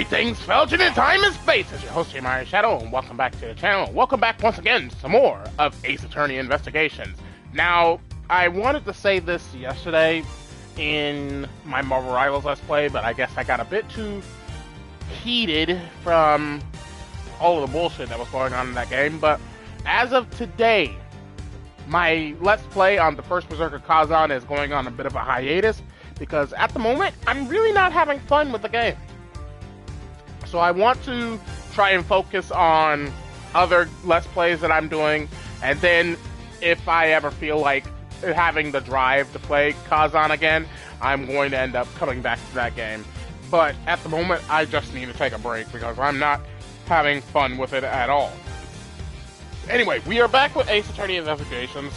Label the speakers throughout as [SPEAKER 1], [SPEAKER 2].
[SPEAKER 1] Greetings, fellows in time and space. It's your host, TheAmariaShadow, and welcome back to the channel. Welcome back once again to some more of Ace Attorney Investigations. Now, I wanted to say this yesterday in my Marvel Rivals Let's Play, but I guess I got a bit too heated from all of the bullshit that was going on in that game. But as of today, my Let's Play on the first Berserker Kazan is going on a bit of a hiatus, because at the moment, I'm really not having fun with the game. So I want to try and focus on other Let's Plays that I'm doing, and then if I ever feel like having the drive to play Kazan again, I'm going to end up coming back to that game. But at the moment, I just need to take a break because I'm not having fun with it at all. Anyway, we are back with Ace Attorney Investigations.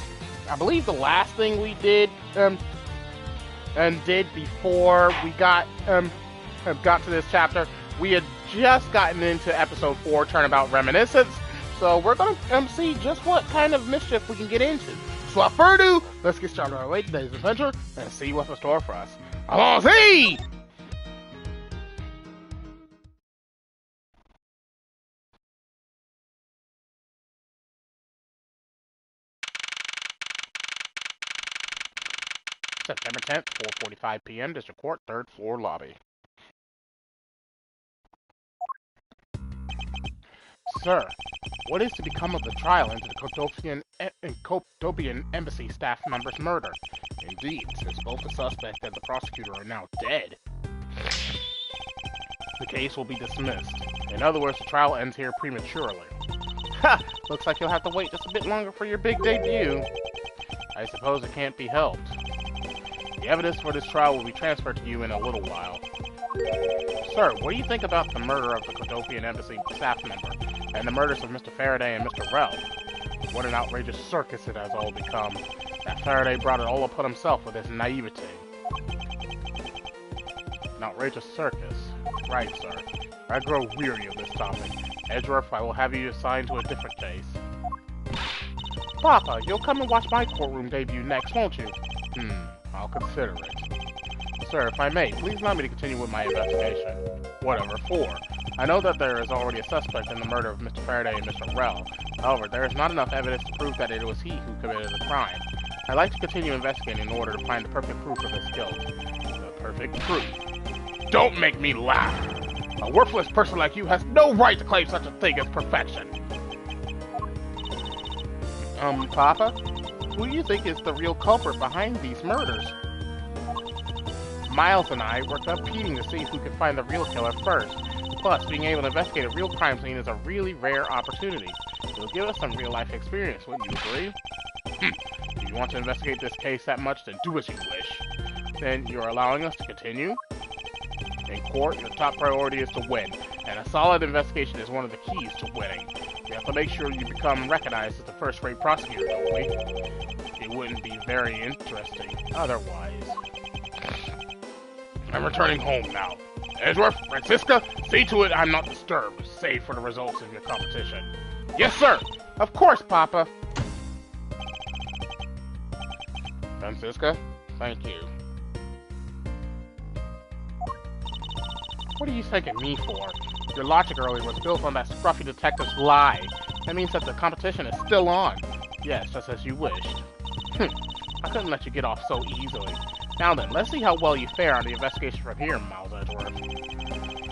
[SPEAKER 1] I believe the last thing we did before we got to this chapter, we had just gotten into episode 4, Turnabout Reminiscence, so we're going to see just what kind of mischief we can get into. So without further ado, let's get started on our late today's adventure and see what's in store for us. Allons-y! September 10th, 4:45 p.m., District Court, 3rd floor lobby. Sir, what is to become of the trial into the Kotopian embassy staff member's murder? Indeed, since both the suspect and the prosecutor are now dead, the case will be dismissed. In other words, the trial ends here prematurely. Ha! Looks like you'll have to wait just a bit longer for your big debut. I suppose it can't be helped. The evidence for this trial will be transferred to you in a little while. Sir, what do you think about the murder of the Kotopian embassy staff member, and the murders of Mr. Faraday and Mr. Rel? What an outrageous circus it has all become. That Faraday brought it all upon himself with his naivety. An outrageous circus. Right, sir. I grow weary of this topic. Edgeworth, I will have you assigned to a different case. Papa, you'll come and watch my courtroom debut next, won't you? I'll consider it. Sir, if I may, please allow me to continue with my investigation. Whatever for. I know that there is already a suspect in the murder of Mr. Faraday and Mr. Rel. However, there is not enough evidence to prove that it was he who committed the crime. I'd like to continue investigating in order to find the perfect proof of his guilt. The perfect proof. Don't make me laugh! A worthless person like you has no right to claim such a thing as perfection! Papa? Who do you think is the real culprit behind these murders? Miles and I were competing to see who could find the real killer first. Plus, being able to investigate a real crime scene is a really rare opportunity. It'll give us some real-life experience, wouldn't you agree? If you want to investigate this case that much, then do as you wish. Then you're allowing us to continue? In court, your top priority is to win, and a solid investigation is one of the keys to winning. We have to make sure you become recognized as the first-rate prosecutor, don't we? It wouldn't be very interesting otherwise. I'm returning home now. Edgeworth, Francisca, see to it I'm not disturbed, save for the results of your competition. Yes, sir! Of course, Papa! Francisca, thank you. What are you thanking me for? Your logic earlier was built on that scruffy detective's lie. That means that the competition is still on. Yes, just as you wished. I couldn't let you get off so easily. Now then, let's see how well you fare on the investigation from here, Miles Edgeworth.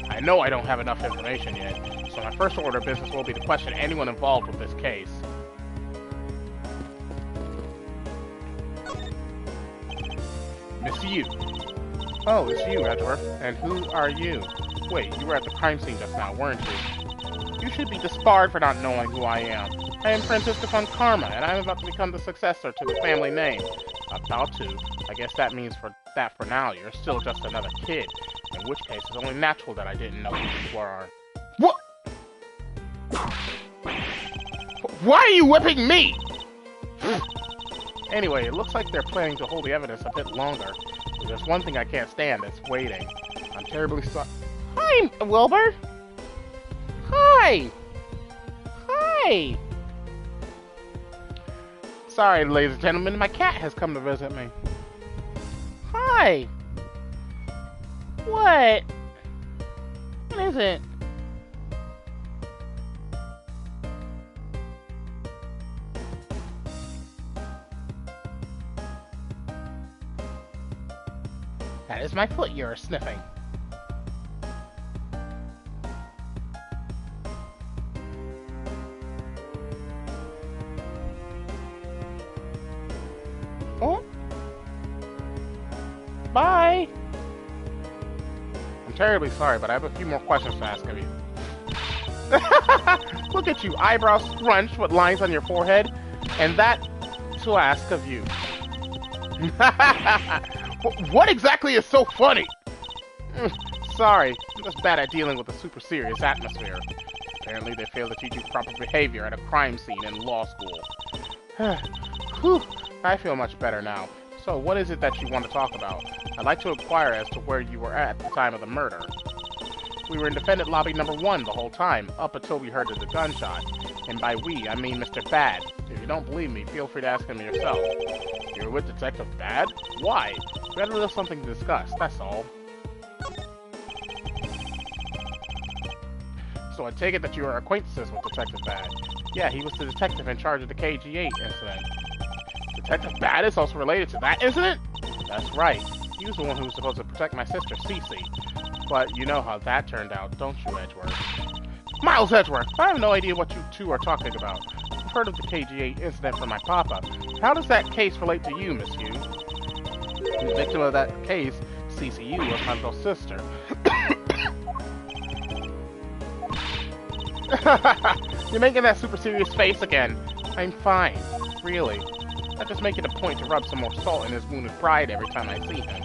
[SPEAKER 1] I know I don't have enough information yet, so my first order of business will be to question anyone involved with this case. Miss you. Oh, it's you, Edgeworth. And who are you? Wait, you were at the crime scene just now, weren't you? You should be disbarred for not knowing who I am. I am Francisca von Karma, and I'm about to become the successor to the family name. About to. I guess that means for now, you're still just another kid. In which case, it's only natural that I didn't know who you were. What? Why are you whipping me? Anyway, it looks like they're planning to hold the evidence a bit longer. There's one thing I can't stand, it's waiting. I'm terribly sorry. Hi, Wilbur! Hi! Hi! Sorry, ladies and gentlemen, my cat has come to visit me. Hi! What? What is it? That is my foot you're sniffing. Oh. Bye. I'm terribly sorry, but I have a few more questions to ask of you. Look at you, eyebrows scrunched with lines on your forehead, and that to ask of you. What exactly is so funny? Sorry, I'm just bad at dealing with a super serious atmosphere. Apparently they feel that you do proper behavior at a crime scene in law school. Whew, I feel much better now. So what is it that you want to talk about? I'd like to inquire as to where you were at the time of the murder. We were in defendant lobby number 1 the whole time, up until we heard the gunshot. And by we, I mean Mr. Bad. If you don't believe me, feel free to ask him yourself. You were with Detective Bad? Why? We had a little something to discuss, that's all. So I take it that you are acquaintances with Detective Bad. Yeah, he was the detective in charge of the KG-8 incident. Detective Bad is also related to that incident? That's right. He was the one who was supposed to protect my sister, Cece. But you know how that turned out, don't you, Edgeworth? Miles Edgeworth! I have no idea what you two are talking about. I've heard of the KG-8 incident from my papa. How does that case relate to you, Miss Yu? The victim of that case, Cece Yu, was my little sister. You're making that super serious face again. I'm fine. Really. I just make it a point to rub some more salt in his wounded pride every time I see him.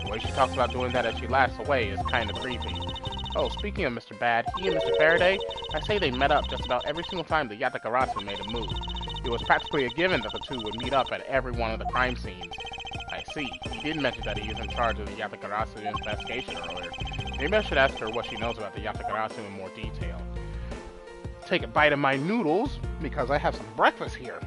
[SPEAKER 1] The way she talks about doing that as she laughs away is kind of creepy. Oh, speaking of Mr. Bad, he and Mr. Faraday, I say they met up just about every single time the Yatakarasu made a move. It was practically a given that the two would meet up at every one of the crime scenes. I see. He did mention that he is in charge of the Yatakarasu investigation earlier. Maybe I should ask her what she knows about the Yatakarasu in more detail. Take a bite of my noodles, because I have some breakfast here.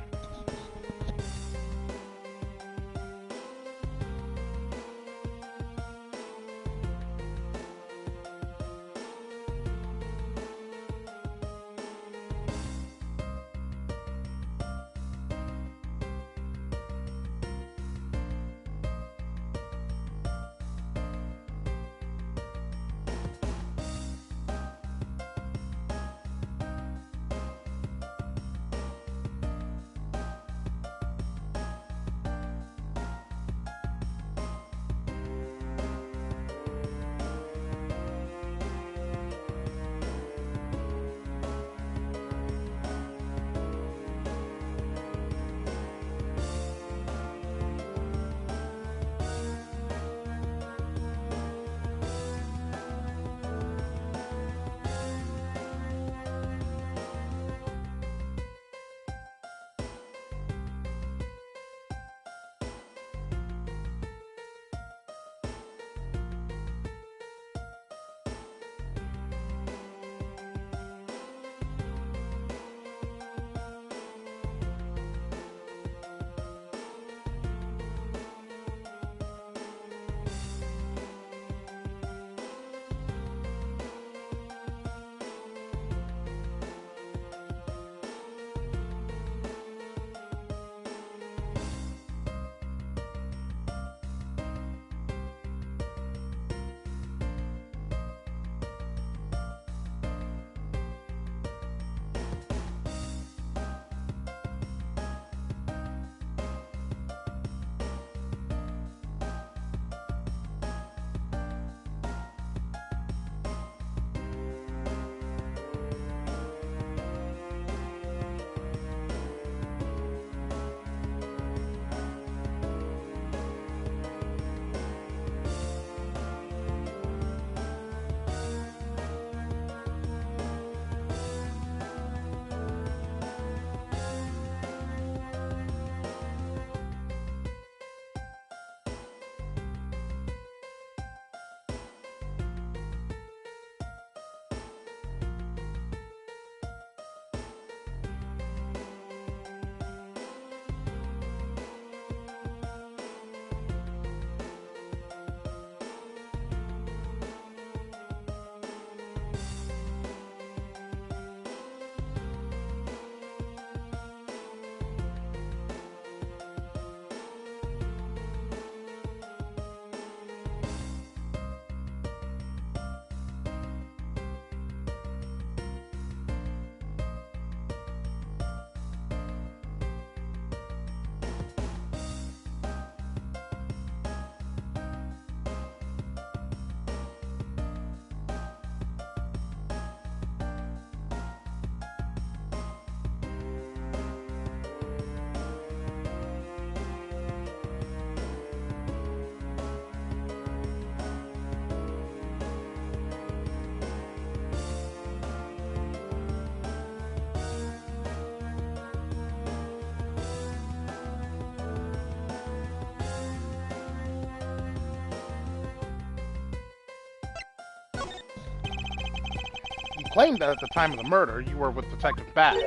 [SPEAKER 1] claimed that at the time of the murder, you were with Detective Bout.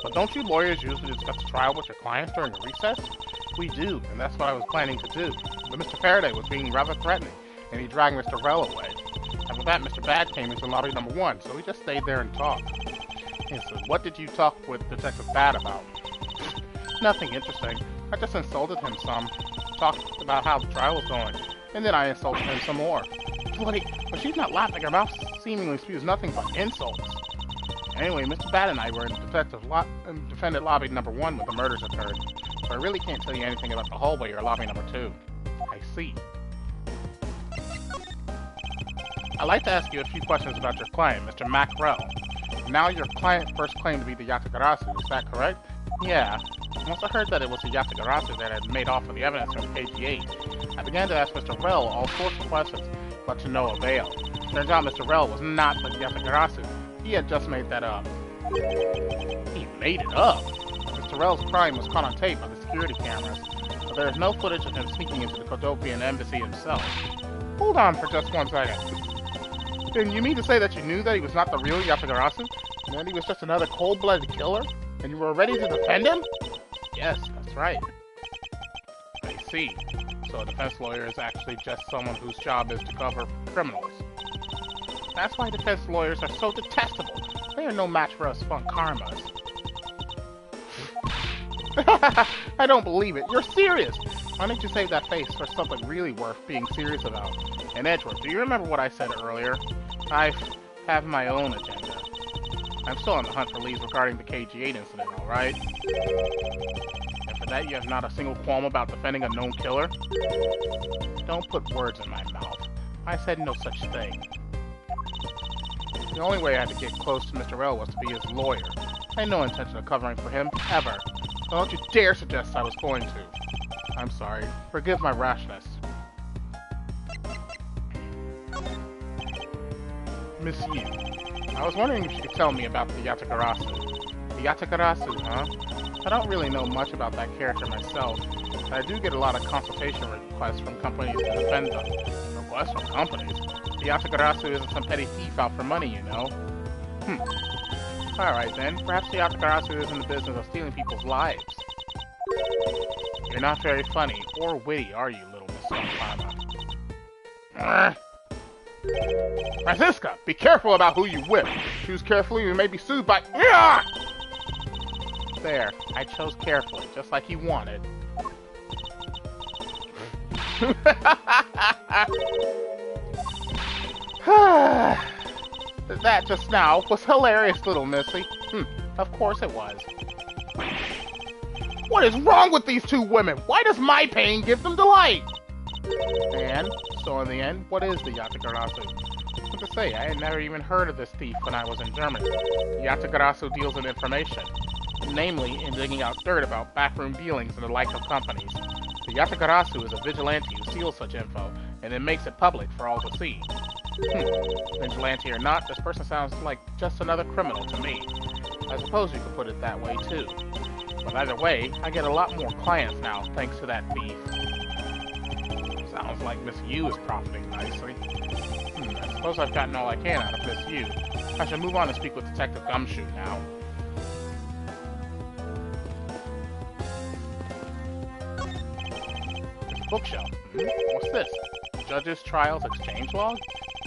[SPEAKER 1] But don't you lawyers usually discuss the trial with your clients during a recess? We do, and that's what I was planning to do. But Mr. Faraday was being rather threatening, and he dragged Mr. Rell away. After that, Mr. Bout came into lobby number 1, so we just stayed there and talked. And so what did you talk with Detective Bout about? Nothing interesting. I just insulted him some. Talked about how the trial was going, and then I insulted him some more. Bloody, but she's not laughing. Her mouth seemingly spews nothing but insults. Anyway, Mr. Bout and I were in defendant lobby number 1 when the murders occurred, so I really can't tell you anything about the hallway or lobby number 2. I see. I'd like to ask you a few questions about your client, Mr. Macrell. Now your client first claimed to be the Yatagarasu, is that correct? Yeah. Once I heard that it was the Yatagarasu that had made off with the evidence from KG8, I began to ask Mr. Rell all sorts of questions, but to no avail. Turns out Mr. Rell was not the Yatagarasu. He had just made that up. He made it up? Mr. Rell's crime was caught on tape by the security cameras, but there is no footage of him sneaking into the Kodopian embassy himself. Hold on for just 1 second. Then you mean to say that you knew that he was not the real Yatagarasu, and that he was just another cold-blooded killer, and you were ready to defend him? Yes, that's right. I see. So a defense lawyer is actually just someone whose job is to cover criminals. That's why defense lawyers are so detestable. They are no match for us funk karmas. I don't believe it. You're serious. Why don't you save that face for something really worth being serious about? And Edward, do you remember what I said earlier? I have my own agenda. I'm still on the hunt for leads regarding the KG8 incident, alright? And for that you have not a single qualm about defending a known killer? Don't put words in my mouth. I said no such thing. The only way I had to get close to Mr. Rell was to be his lawyer. I had no intention of covering for him, ever. So don't you dare suggest I was going to. I'm sorry. Forgive my rashness. Miss Yu, I was wondering if you could tell me about the Yatagarasu. The Yatagarasu, huh? I don't really know much about that character myself, but I do get a lot of consultation requests from companies to defend them. Requests from companies? The Yatagarasu isn't some petty thief out for money, you know. Alright then, perhaps the Yatagarasu is in the business of stealing people's lives. You're not very funny or witty, are you, little Miss Sunfama? Francisca, be careful about who you whip. Choose carefully, you may be sued by... There, I chose carefully, just like you wanted. That just now was hilarious, little missy. Of course it was. What is wrong with these two women? Why does my pain give them delight? And, so in the end, what is the Yatagarasu? What to say, I had never even heard of this thief when I was in Germany. The Yatagarasu deals in information, namely in digging out dirt about backroom dealings and the like of companies. The Yatagarasu is a vigilante who steals such info, and then makes it public for all to see. Vigilante or not, this person sounds like just another criminal to me. I suppose you could put it that way too. But either way, I get a lot more clients now, thanks to that thief. Sounds like Miss Yu is profiting nicely. I suppose I've gotten all I can out of Miss Yu. I should move on and speak with Detective Gumshoe now. Bookshelf. What's this? Judges' Trials Exchange Log?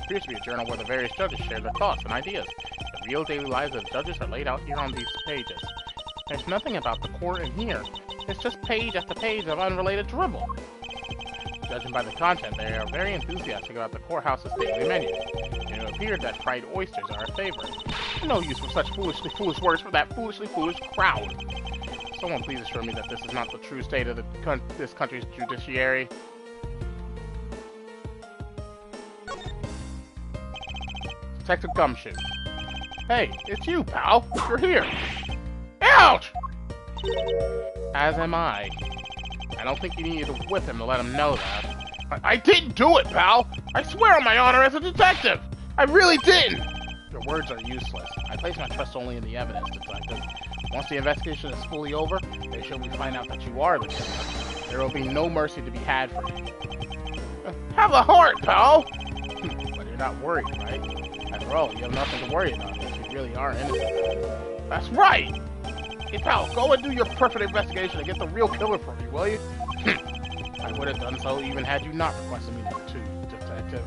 [SPEAKER 1] Appears to be a journal where the various judges share their thoughts and ideas. The real daily lives of judges are laid out here on these pages. There's nothing about the court in here. It's just page after page of unrelated dribble. Judging by the content, they are very enthusiastic about the courthouse's daily menu, and it appeared that fried oysters are a favorite. No use for such foolishly foolish words for that foolishly foolish crowd. Someone please assure me that this is not the true state of this country's judiciary. Detective Gumshoe. Hey, it's you, pal. You're here. Ouch! As am I. I don't think you needed to whip him to let him know that. I didn't do it, pal! I swear on my honor as a detective! I really didn't! Your words are useless. I place my trust only in the evidence, detective. Once the investigation is fully over, they shall find out that you are the killer. There will be no mercy to be had for you. Have a heart, pal! But you're not worried, right? After all, you have nothing to worry about if you really are innocent. That's right! Hey pal, go and do your perfect investigation and get the real killer for me, will you? I would have done so even had you not requested me to, detective.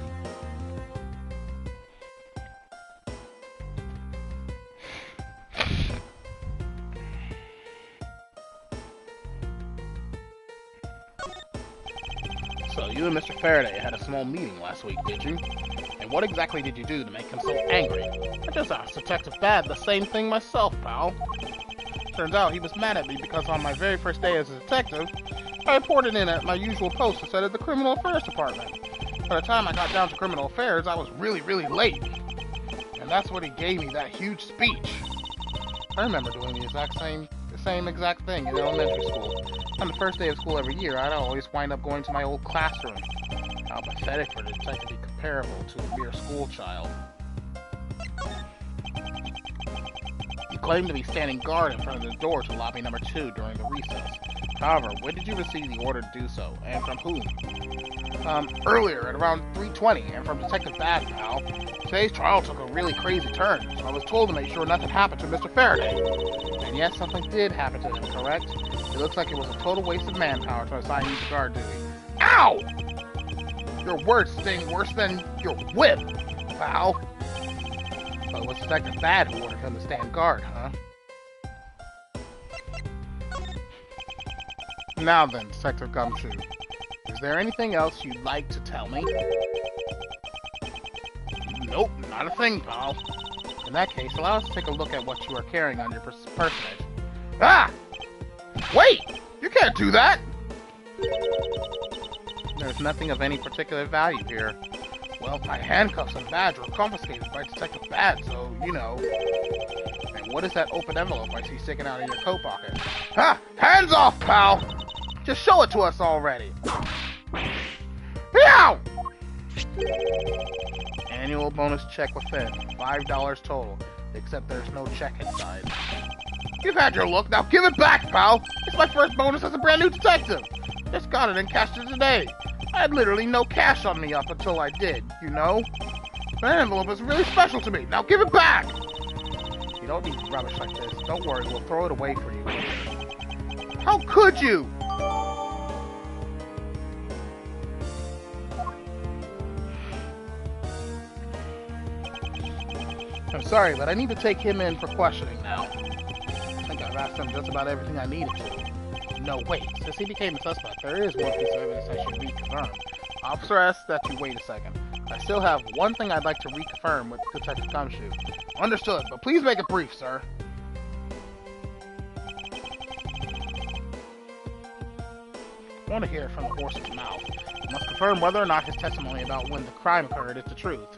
[SPEAKER 1] So, you and Mr. Faraday had a small meeting last week, did you? And what exactly did you do to make him so angry? I just asked Detective Bad the same thing myself, pal. Turns out he was mad at me because on my very first day as a detective, I reported in at my usual post instead of the Criminal Affairs Department. By the time I got down to Criminal Affairs, I was really late. And that's when he gave me that huge speech. I remember doing the same exact thing in elementary school. On the first day of school every year, I'd always wind up going to my old classroom. How pathetic for the detective to be comparable to a mere school child. You claimed to be standing guard in front of the door to lobby number 2 during the recess. However, when did you receive the order to do so, and from whom? Earlier, at around 3:20, and from Detective Bad, pal. Today's trial took a really crazy turn, so I was told to make sure nothing happened to Mr. Faraday. And yes, something did happen to him, correct? It looks like it was a total waste of manpower to assign you to guard duty. Ow! Your words sting worse than your whip, pal. But it was Detective Bad who ordered him to stand guard, huh? Now then, Detective Gumshoe, is there anything else you'd like to tell me? Nope, not a thing, pal. In that case, allow us to take a look at what you are carrying on your personage. Ah! Wait! You can't do that! There's nothing of any particular value here. Well, my handcuffs and badge were confiscated by Detective Bad, so, you know. And what is that open envelope I see sticking out of your coat pocket? Ah! Hands off, pal! Just show it to us already! Meow! Annual bonus check within. $5 total. Except there's no check inside. You've had your look, now give it back, pal! It's my first bonus as a brand new detective! Just got it and cashed it today. I had literally no cash on me up until I did, you know? That envelope is really special to me. Now give it back! You don't need rubbish like this. Don't worry, we'll throw it away for you. How could you? I'm sorry, but I need to take him in for questioning now. I think I've asked him just about everything I needed to. No, wait. Since he became a suspect, there is one piece of evidence I should reconfirm. Officer asks that you wait a second. I still have one thing I'd like to reconfirm with Detective Gumshoe. Understood, but please make it brief, sir. I want to hear it from the horse's mouth. I must confirm whether or not his testimony about when the crime occurred is the truth.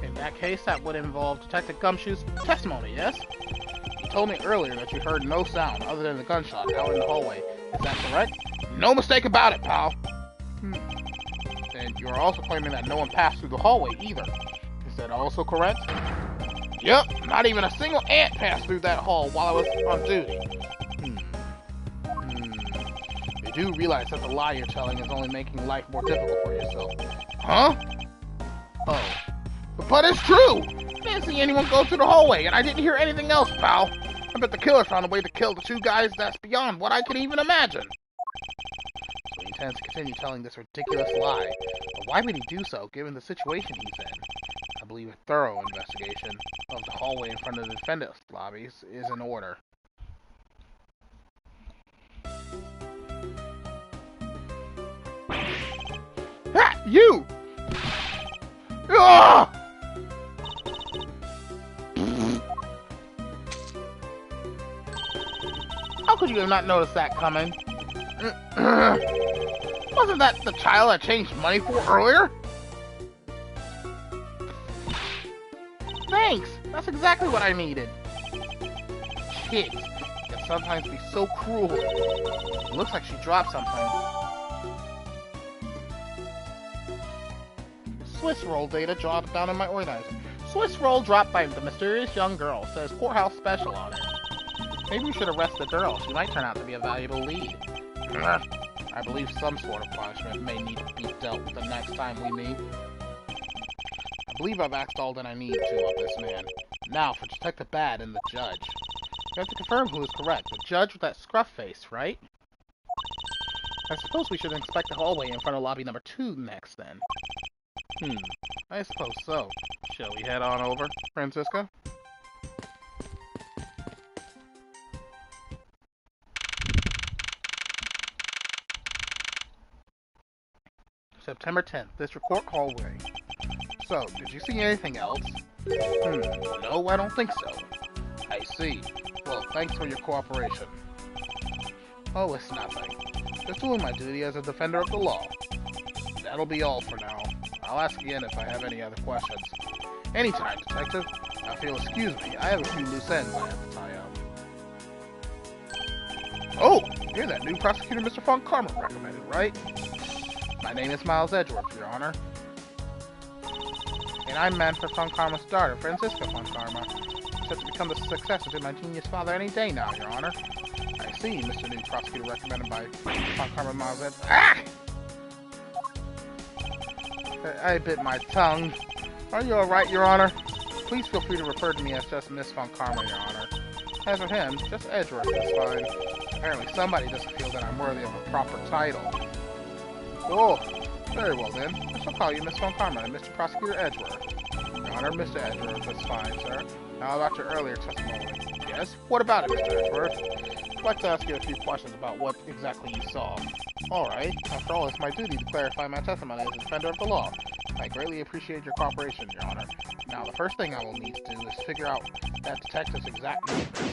[SPEAKER 1] In that case, that would involve Detective Gumshoe's testimony, yes? You told me earlier that you heard no sound other than the gunshot out in the hallway. Is that correct? No mistake about it, pal! And you're also claiming that no one passed through the hallway either. Is that also correct? Yep, not even a single ant passed through that hall while I was on duty. You do realize that the lie you're telling is only making life more difficult for yourself. Huh? Oh. But it's true! I didn't see anyone go through the hallway, and I didn't hear anything else, pal. I bet the killer found a way to kill the 2 guys that's beyond what I could even imagine. So he intends to continue telling this ridiculous lie. But why would he do so, given the situation he's in? I believe a thorough investigation of the hallway in front of the defendant's lobbies is in order. Ha! You! Ugh! How could you have not noticed that coming? Wasn't that the child I changed money for earlier? Thanks! That's exactly what I needed. Kids can sometimes be so cruel. It looks like she dropped something. Swiss roll data dropped down in my organizer. Swiss roll dropped by the mysterious young girl. Says courthouse special on it. Maybe we should arrest the girl. She might turn out to be a valuable lead. I I believe some sort of punishment may need to be dealt with the next time we meet. I believe I've asked all that I need to of this man. Now for Detective Bad and the judge. You have to confirm who is correct. The judge with that scruff face, right? I suppose we should inspect the hallway in front of lobby number 2 next, then. I suppose so. Shall we head on over, Francisco? September 10th, District Court hallway. So, did you see anything else? No, I don't think so. I see. Well, thanks for your cooperation. Oh, it's nothing. Just doing my duty as a defender of the law. That'll be all for now. I'll ask again if I have any other questions. Anytime, Detective. Now, if you'll excuse me, I have a few loose ends I have to tie up. Oh, you're that new prosecutor Mr. Von Karma recommended, right? My name is Miles Edgeworth, Your Honor. And I'm Manfred Von Karma's daughter, Francisca Von Karma. Set to become the successor to my genius father any day now, Your Honor. I see, Mr. New Prosecutor recommended by Von Karma Miles Edgeworth. Ah! I bit my tongue. Are you alright, Your Honor? Please feel free to refer to me as just Miss Von Karma, Your Honor. As for him, just Edgeworth is fine. Apparently somebody doesn't feel that I'm worthy of a proper title. Oh, very well then. I shall call you Miss Von Karma and Mr. Prosecutor Edgeworth. Your Honor, Mr. Edgeworth, that's fine, sir. Now about your earlier testimony. Yes? What about it, Mr. Edgeworth? I'd like to ask you a few questions about what exactly you saw. Alright. After all, it's my duty to clarify my testimony as a defender of the law. I greatly appreciate your cooperation, Your Honor. Now, the first thing I will need to do is figure out that detective's exact movements.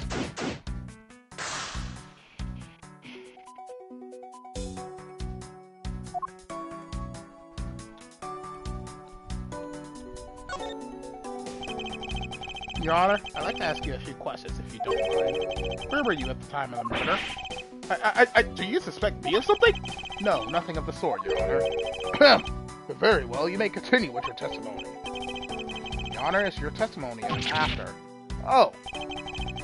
[SPEAKER 1] Your Honor, I'd like to ask you a few questions, if you don't mind. Where were you at the time of the murder? Do you suspect me of something? No, nothing of the sort, Your Honor. Very well, you may continue with your testimony. Your Honor, it's your testimony I'm after. Oh,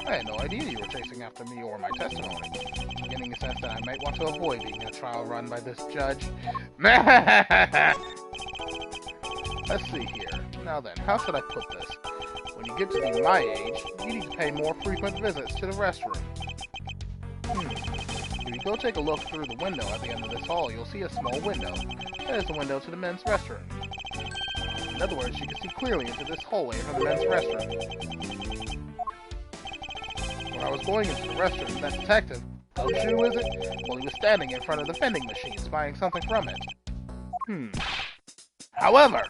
[SPEAKER 1] I had no idea you were chasing after me or my testimony. Getting a sense that I might want to avoid being a trial run by this judge. Let's see here. Now then, how should I put this? When you get to be my age, you need to pay more frequent visits to the restroom. If you go take a look through the window at the end of this hall, you'll see a small window. That is the window to the men's restroom. In other words, you can see clearly into this hallway from the men's restroom. When I was going into the restroom, that detective, Bout, is it? Well, he was standing in front of the vending machine, spying something from it. However,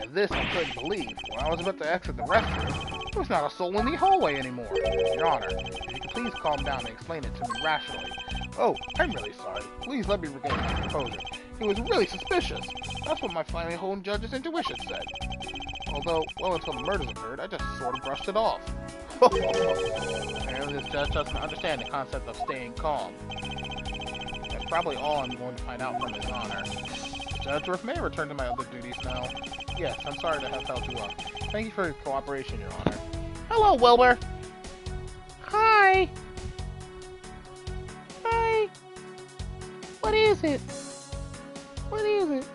[SPEAKER 1] and this I couldn't believe, when I was about to exit the restroom, there was not a soul in the hallway anymore. Your Honor, if you could please calm down and explain it to me rationally. Oh, I'm really sorry. Please let me regain my composure. It was really suspicious. That's what my finely honed judge's intuition said. Although, well, until the murders occurred, I just sort of brushed it off. Apparently this judge doesn't understand the concept of staying calm. That's probably all I'm going to find out from His Honor. Judge Worth may return to my other duties now. Yes, I'm sorry to have held you up. Thank you for your cooperation, Your Honor. Hello, Wilbur. Hi. Hi. What is it? What is it?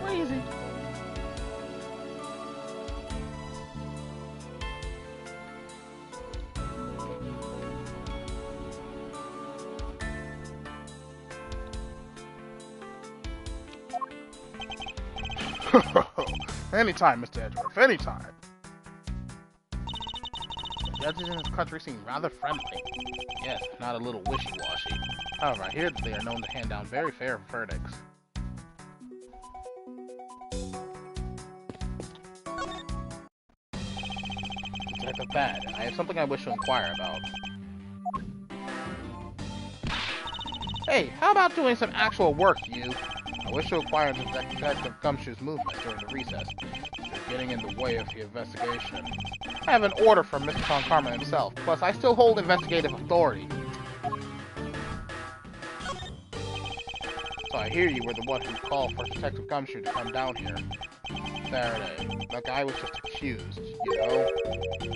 [SPEAKER 1] What is it? Anytime, Mr. Edgeworth, anytime. The judges in this country seem rather friendly. Yes, not a little wishy-washy. However, I hear that they are known to hand down very fair verdicts. Detective Bad, I have something I wish to inquire about. Hey, how about doing some actual work, you? I wish to inquire into Detective Gumshoe's movement during the recess. You're getting in the way of the investigation. I have an order from Mr. Von Karma himself, plus I still hold investigative authority. So I hear you were the one who called for Detective Gumshoe to come down here Saturday. That guy was just accused, you know?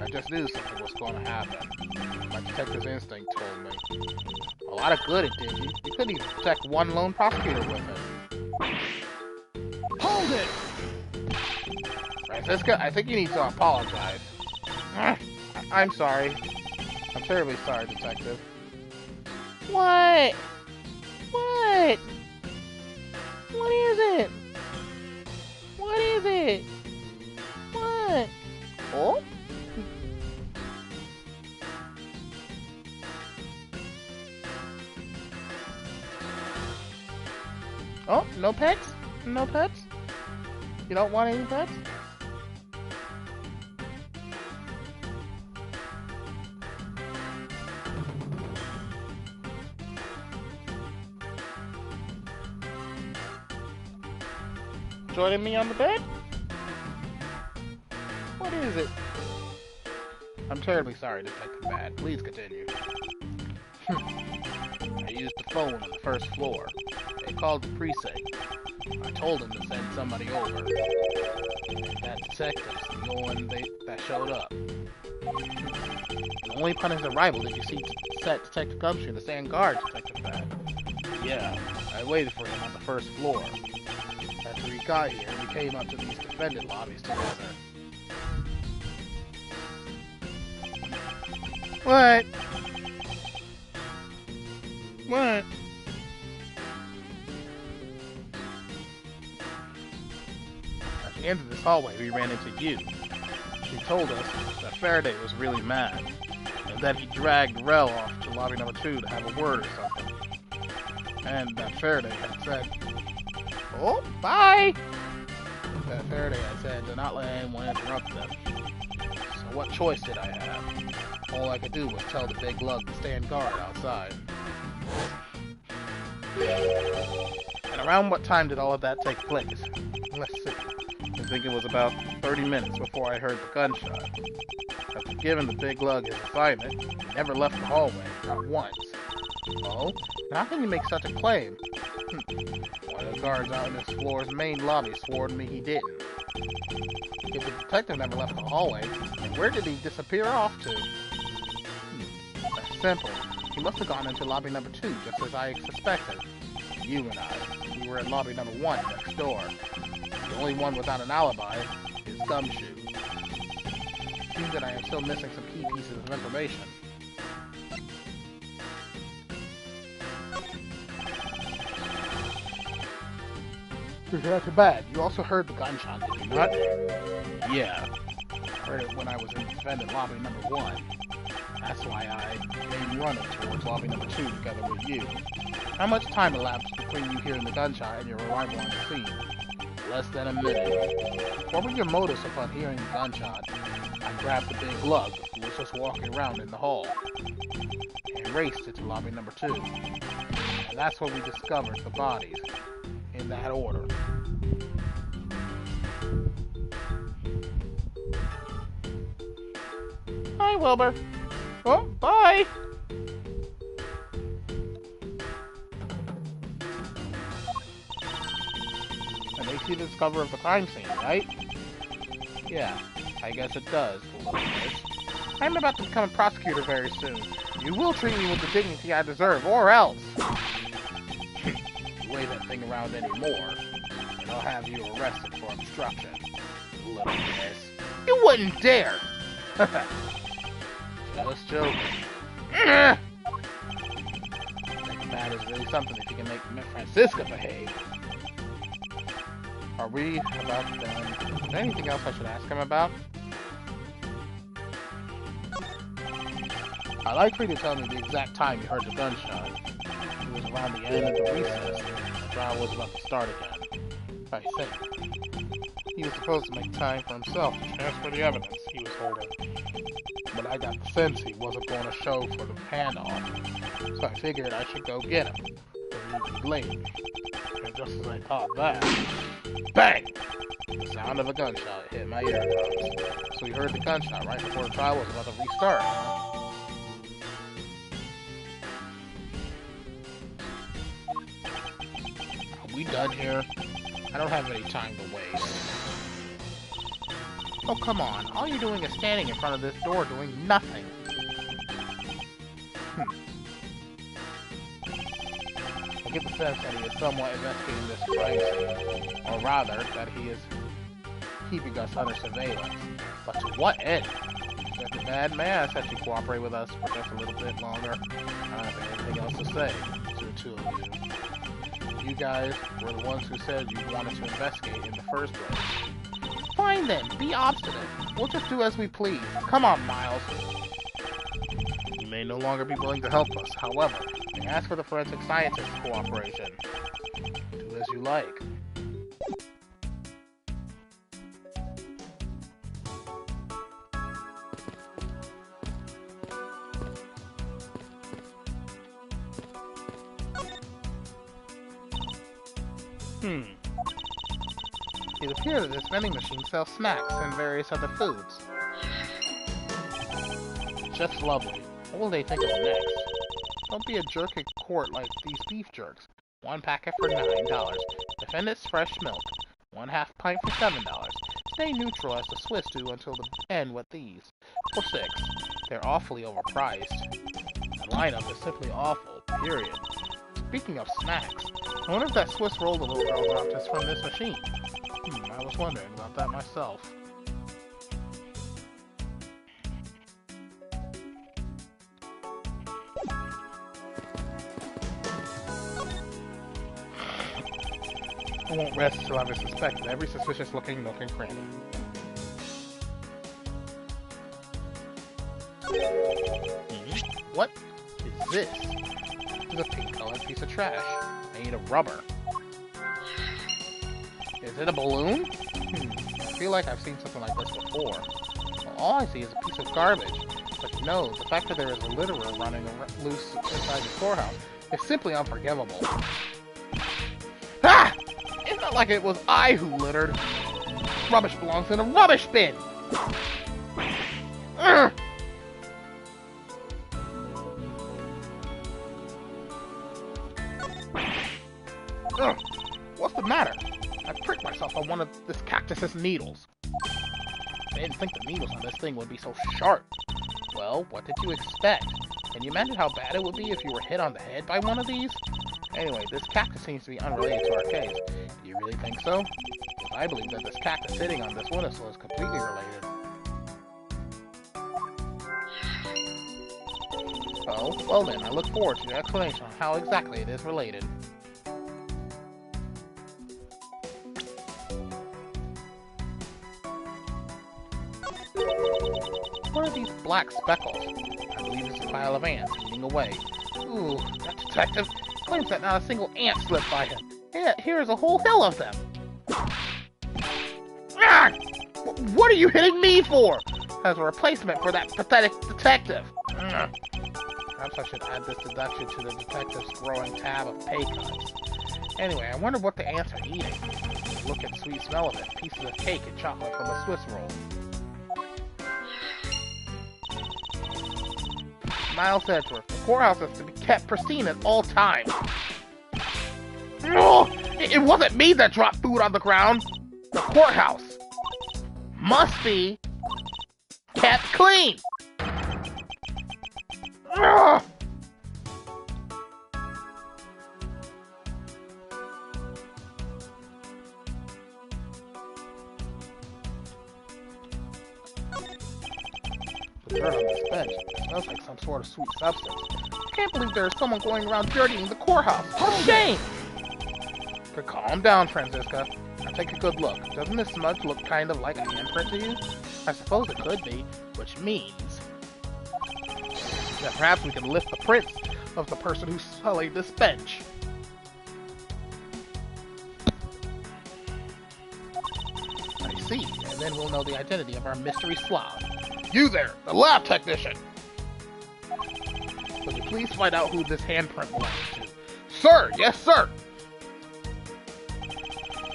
[SPEAKER 1] I just knew something was going to happen. My detective's instinct told me. A lot of good it did you. You couldn't even protect one lone prosecutor with it.
[SPEAKER 2] Hold it!
[SPEAKER 1] Francisca, I think you need to apologize. I'm sorry. I'm terribly sorry, Detective. What? What? What is it? What is it? What? Oh? Oh, no pets? No pets? You don't want any pets? Joining me on the bed? What is it? I'm terribly sorry, Detective Bad. Please continue. I used the phone on the first floor. They called the precinct. I told them to send somebody over. And that detective's the only one that showed up. And only upon his arrival did you see set Detective Gumshoe to stand guard, Detective Bad. Yeah, I waited for him on the first floor. After he got here, we came up to these defendant lobbies together. What? What? At the end of this hallway, we ran into you. She told us that Faraday was really mad, and that he dragged Rel off to lobby number 2 to have a word or something. And that Faraday had said, "Oh, bye!" That Faraday had said to not let anyone interrupt them. So what choice did I have? All I could do was tell the big lug to stand guard outside. And around what time did all of that take place? Let's see. I think it was about 30 minutes before I heard the gunshot. After giving the big lug his assignment, he never left the hallway, not once. Oh? Now how can you make such a claim? One of the guards out in this floor's main lobby swore to me he didn't. If the detective never left the hallway, then where did he disappear off to? That's simple. He must have gone into lobby number 2, just as I suspected. You and I, we were at lobby number 1 next door. The only one without an alibi is Gumshoe. It seems that I am still missing some key pieces of information. Not too bad. You also heard the gunshot, did you not? Yeah. I heard it when I was in defendant lobby number 1. That's why I came running towards lobby number 2 together with you. How much time elapsed between you hearing the gunshot and your arrival on the scene? Less than a minute. What were your motives upon hearing the gunshot? I grabbed the big lug, who was just walking around in the hall, and raced it to lobby number 2. And that's when we discovered the bodies, in that order. Hi, Wilbur. Oh, bye! That makes you the discoverer of the crime scene, right? Yeah, I guess it does. I'm about to become a prosecutor very soon. You will treat me with the dignity I deserve, or else! You wave that thing around anymore, and I'll have you arrested for obstruction. Little miss. You wouldn't dare! Just joking. I think that is really something if you can make Francisca behave. Are we about done? Is there anything else I should ask him about? I'd like for you to tell me the exact time you heard the gunshot. It was around the end of the recess. The trial was about to start again. I think. He was supposed to make time for himself to transfer the evidence he was holding. But I got the sense he wasn't going to show for the handoff. So I figured I should go get him. Or he'd be late. And just as I thought that, bang! The sound of a gunshot hit my eardrums. So we heard the gunshot right before the trial was about to restart. we done here? I don't have any time to waste. Oh, come on. All you're doing is standing in front of this door doing nothing. I get the sense that he is somewhat investigating this crime scene, or rather, that he is keeping us under surveillance. But to what end? Such a bad man said you cooperate with us for just a little bit longer. I don't have anything else to say to the two of you. You guys were the ones who said you wanted to investigate in the first place. Fine then, be obstinate. We'll just do as we please. Come on, Miles. You may no longer be willing to help us. However, I ask for the forensic scientist's cooperation. Do as you like. It appears that this vending machine sells snacks and various other foods. Just lovely. What will they think of next? Don't be a jerk in court like these beef jerks. 1 packet for $9. Defendant's fresh milk. 1/2 pint for $7. Stay neutral as the Swiss do until the end with these. For $6. They're awfully overpriced. The lineup is simply awful, period. Speaking of snacks, I wonder if that Swiss roll the little girl dropped is from this machine. I was wondering about that myself. I won't rest till I've suspected every suspicious-looking nook and cranny. What is this? This is a pink-colored piece of trash made of rubber. Is it a balloon? I feel like I've seen something like this before. Well, all I see is a piece of garbage. But no, the fact that there is a litterer running loose inside the courthouse is simply unforgivable. Ah! It's not like it was I who littered. Rubbish belongs in a rubbish bin! Urgh! Ugh. What's the matter? I pricked myself on one of this cactus's needles. I didn't think the needles on this thing would be so sharp. Well, what did you expect? Can you imagine how bad it would be if you were hit on the head by one of these? Anyway, this cactus seems to be unrelated to our case. Do you really think so? I believe that this cactus sitting on this windowsill is completely related. Oh, well then, I look forward to your explanation on how exactly it is related. What are these black speckles? I believe it's a pile of ants eating away. Ooh, that detective claims that not a single ant slipped by him. Yeah, here's a whole hill of them. Ah! What are you hitting me for? As a replacement for that pathetic detective. Perhaps I should add this deduction to the detective's growing tab of pay cuts. Anyway, I wonder what the ants are eating. Look at the sweet smell of it. Pieces of cake and chocolate from a Swiss roll. Miles Edgeworth, the courthouse is to be kept pristine at all times. No! It wasn't me that dropped food on the ground. The courthouse must be kept clean. Ugh! The dirt on this bench smells like some sort of sweet substance. I can't believe there's someone going around dirtying the courthouse. What a shame! But calm down, Franziska. Now take a good look. Doesn't this smudge look kind of like a handprint to you? I suppose it could be, which means that perhaps we can lift the prints of the person who sullied this bench. I see, and then we'll know the identity of our mystery slob. You there, the lab technician! Will you please find out who this handprint belongs to? Sir! Yes, sir!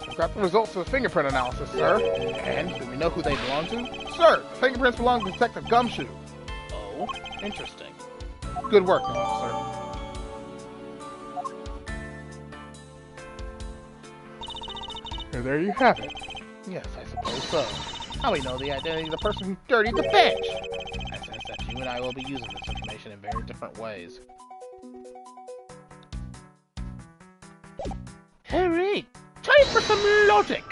[SPEAKER 1] I've got the results of the fingerprint analysis, sir. And do we know who they belong to? Sir, the fingerprints belong to Detective Gumshoe. Oh, interesting. Good work, officer. And there you have it. Yes, I suppose so. Now we know the identity of the person who dirtied the bench. I sense that you and I will be using this information in very different ways. Alright, time for some logic!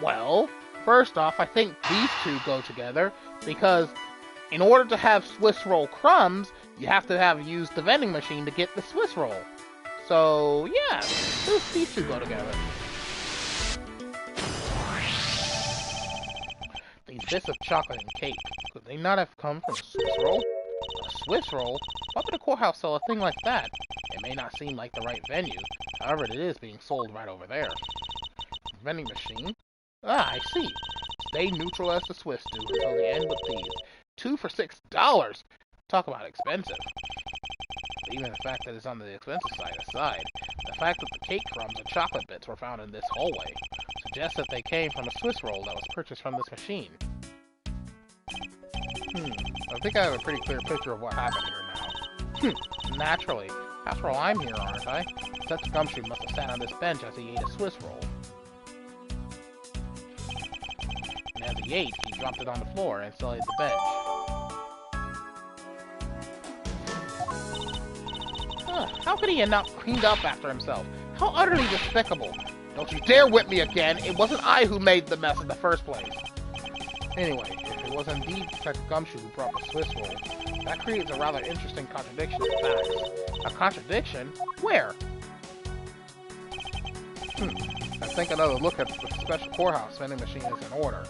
[SPEAKER 1] Well, first off, I think these two go together, because in order to have Swiss roll crumbs, you have to have used the vending machine to get the Swiss roll. So, yeah, these two go together. These bits of chocolate and cake, could they not have come from a Swiss roll? A Swiss roll? Why would a courthouse sell a thing like that? It may not seem like the right venue, however it is being sold right over there. Vending machine? Ah, I see. Stay neutral as the Swiss do until the end with these. 2 for $6! Talk about expensive. But even the fact that it's on the expensive side aside, the fact that the cake crumbs and chocolate bits were found in this hallway suggests that they came from a Swiss roll that was purchased from this machine. I think I have a pretty clear picture of what happened here now. Naturally. After all, I'm here, aren't I? Detective Gumshoe must have sat on this bench as he ate a Swiss roll. And as he ate, he dropped it on the floor and still ate the bench. How could he have not cleaned up after himself? How utterly despicable! Don't you dare whip me again! It wasn't I who made the mess in the first place! Anyway, if it was indeed Detective Gumshoe who brought the Swiss roll, that creates a rather interesting contradiction of facts. A contradiction? Where? I think another look at the special courthouse vending machine is in order.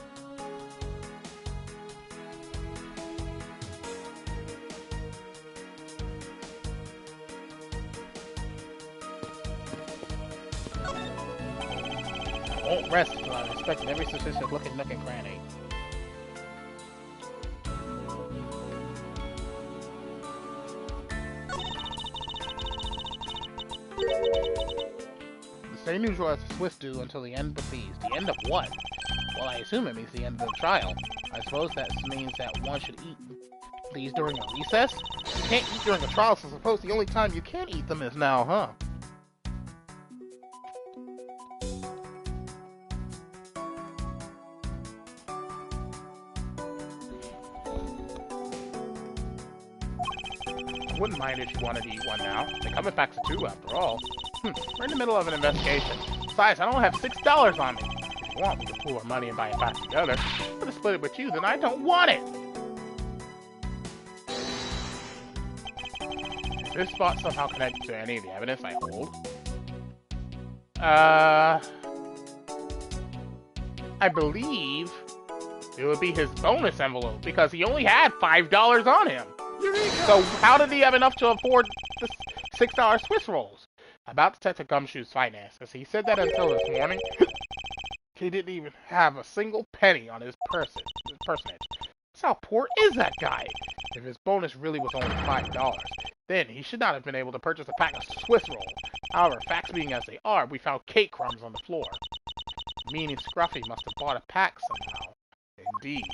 [SPEAKER 1] I won't rest until I've inspected every suspicious looking nook and cranny. Stay neutral as the Swiss do until the end of these. The end of what? Well, I assume it means the end of the trial. I suppose that means that one should eat these during a recess? You can't eat during a trial, so I suppose the only time you can eat them is now, huh? I wouldn't mind if you wanted to eat one now. They come in packs of 2 after all. We're in the middle of an investigation. Besides, I don't have $6 on me. If you want, we can pool our money and buy it back together. If I split it with you, then I don't want it! Is this spot somehow connected to any of the evidence I hold? I believe it would be his bonus envelope, because he only had $5 on him. So how did he have enough to afford the $6 Swiss rolls? About Detective Gumshoe's finances, he said that until this morning, he didn't even have a single penny on his personage. How poor is that guy? If his bonus really was only $5, then he should not have been able to purchase a pack of Swiss rolls. However, facts being as they are, we found cake crumbs on the floor. Meaning Scruffy must have bought a pack somehow. Indeed.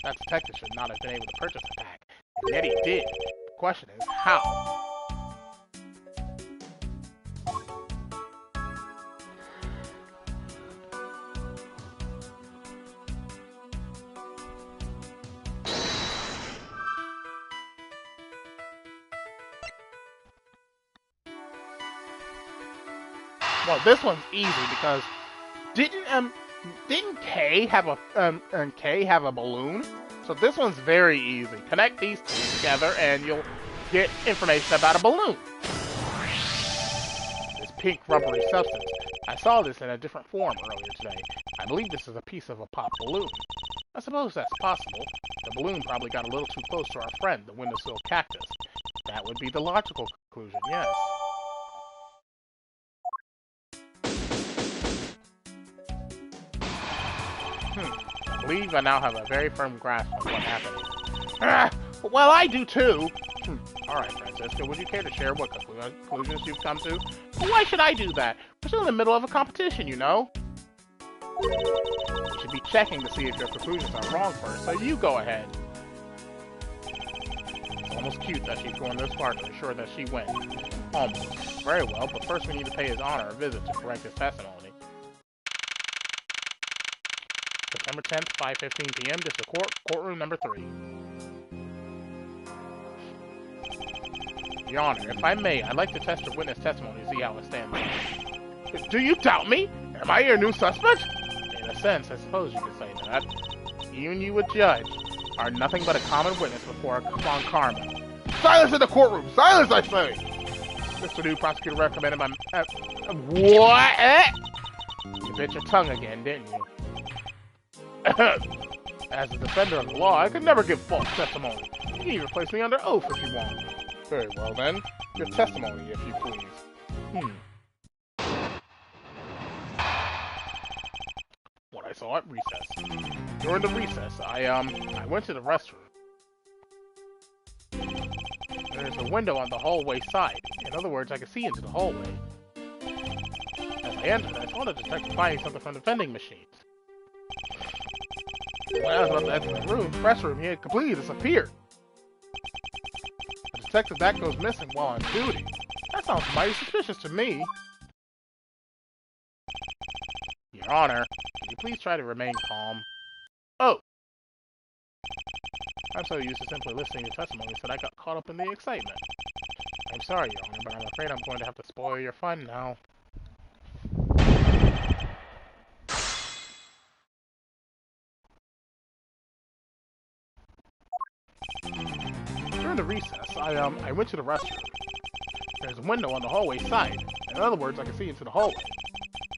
[SPEAKER 1] That detective should not have been able to purchase a pack. And yet he did. The question is, how? Well, this one's easy because didn't Kay have a balloon? So this one's very easy. Connect these two together and you'll get information about a balloon. This pink rubbery substance. I saw this in a different form earlier today. I believe this is a piece of a pop balloon. I suppose that's possible. The balloon probably got a little too close to our friend, the windowsill cactus. That would be the logical conclusion, yes. I believe I now have a very firm grasp of what happened. Well, I do too! Alright, Francisco, would you care to share what conclusions you've come to? Why should I do that? We're still in the middle of a competition, you know? You should be checking to see if your conclusions are wrong first, so you go ahead. almost cute that she's going this far to ensure that she wins. Almost. Very well, but first we need to pay His Honor a visit to correct his testimony. September 10th, 5:15 p.m. District Court, courtroom number 3. Your Honor, if I may, I'd like to test your witness testimony to see how it stands. Do you doubt me? Am I your new suspect? In a sense, I suppose you could say that. You, a judge, are nothing but a common witness before a Kwan Karma. Silence in the courtroom! Silence, I say! Mr. New Prosecutor recommended my... what? You bit your tongue again, didn't you? As a defender of the law, I could never give false testimony. You can even place me under oath if you want. Very well, then. Your testimony, if you please. What I saw at recess. During the recess, I went to the restroom. There's a window on the hallway side. In other words, I could see into the hallway. As I entered, I saw the detective buying something from the vending machines. When I was about to enter the press room, he had completely disappeared. A detective that goes missing while on duty. That sounds mighty suspicious to me. Your Honor, can you please try to remain calm? Oh! I'm so used to simply listening to testimonies that I got caught up in the excitement. I'm sorry, Your Honor, but I'm afraid I'm going to have to spoil your fun now. During the recess, I went to the restroom. There's a window on the hallway side. In other words, I could see into the hallway.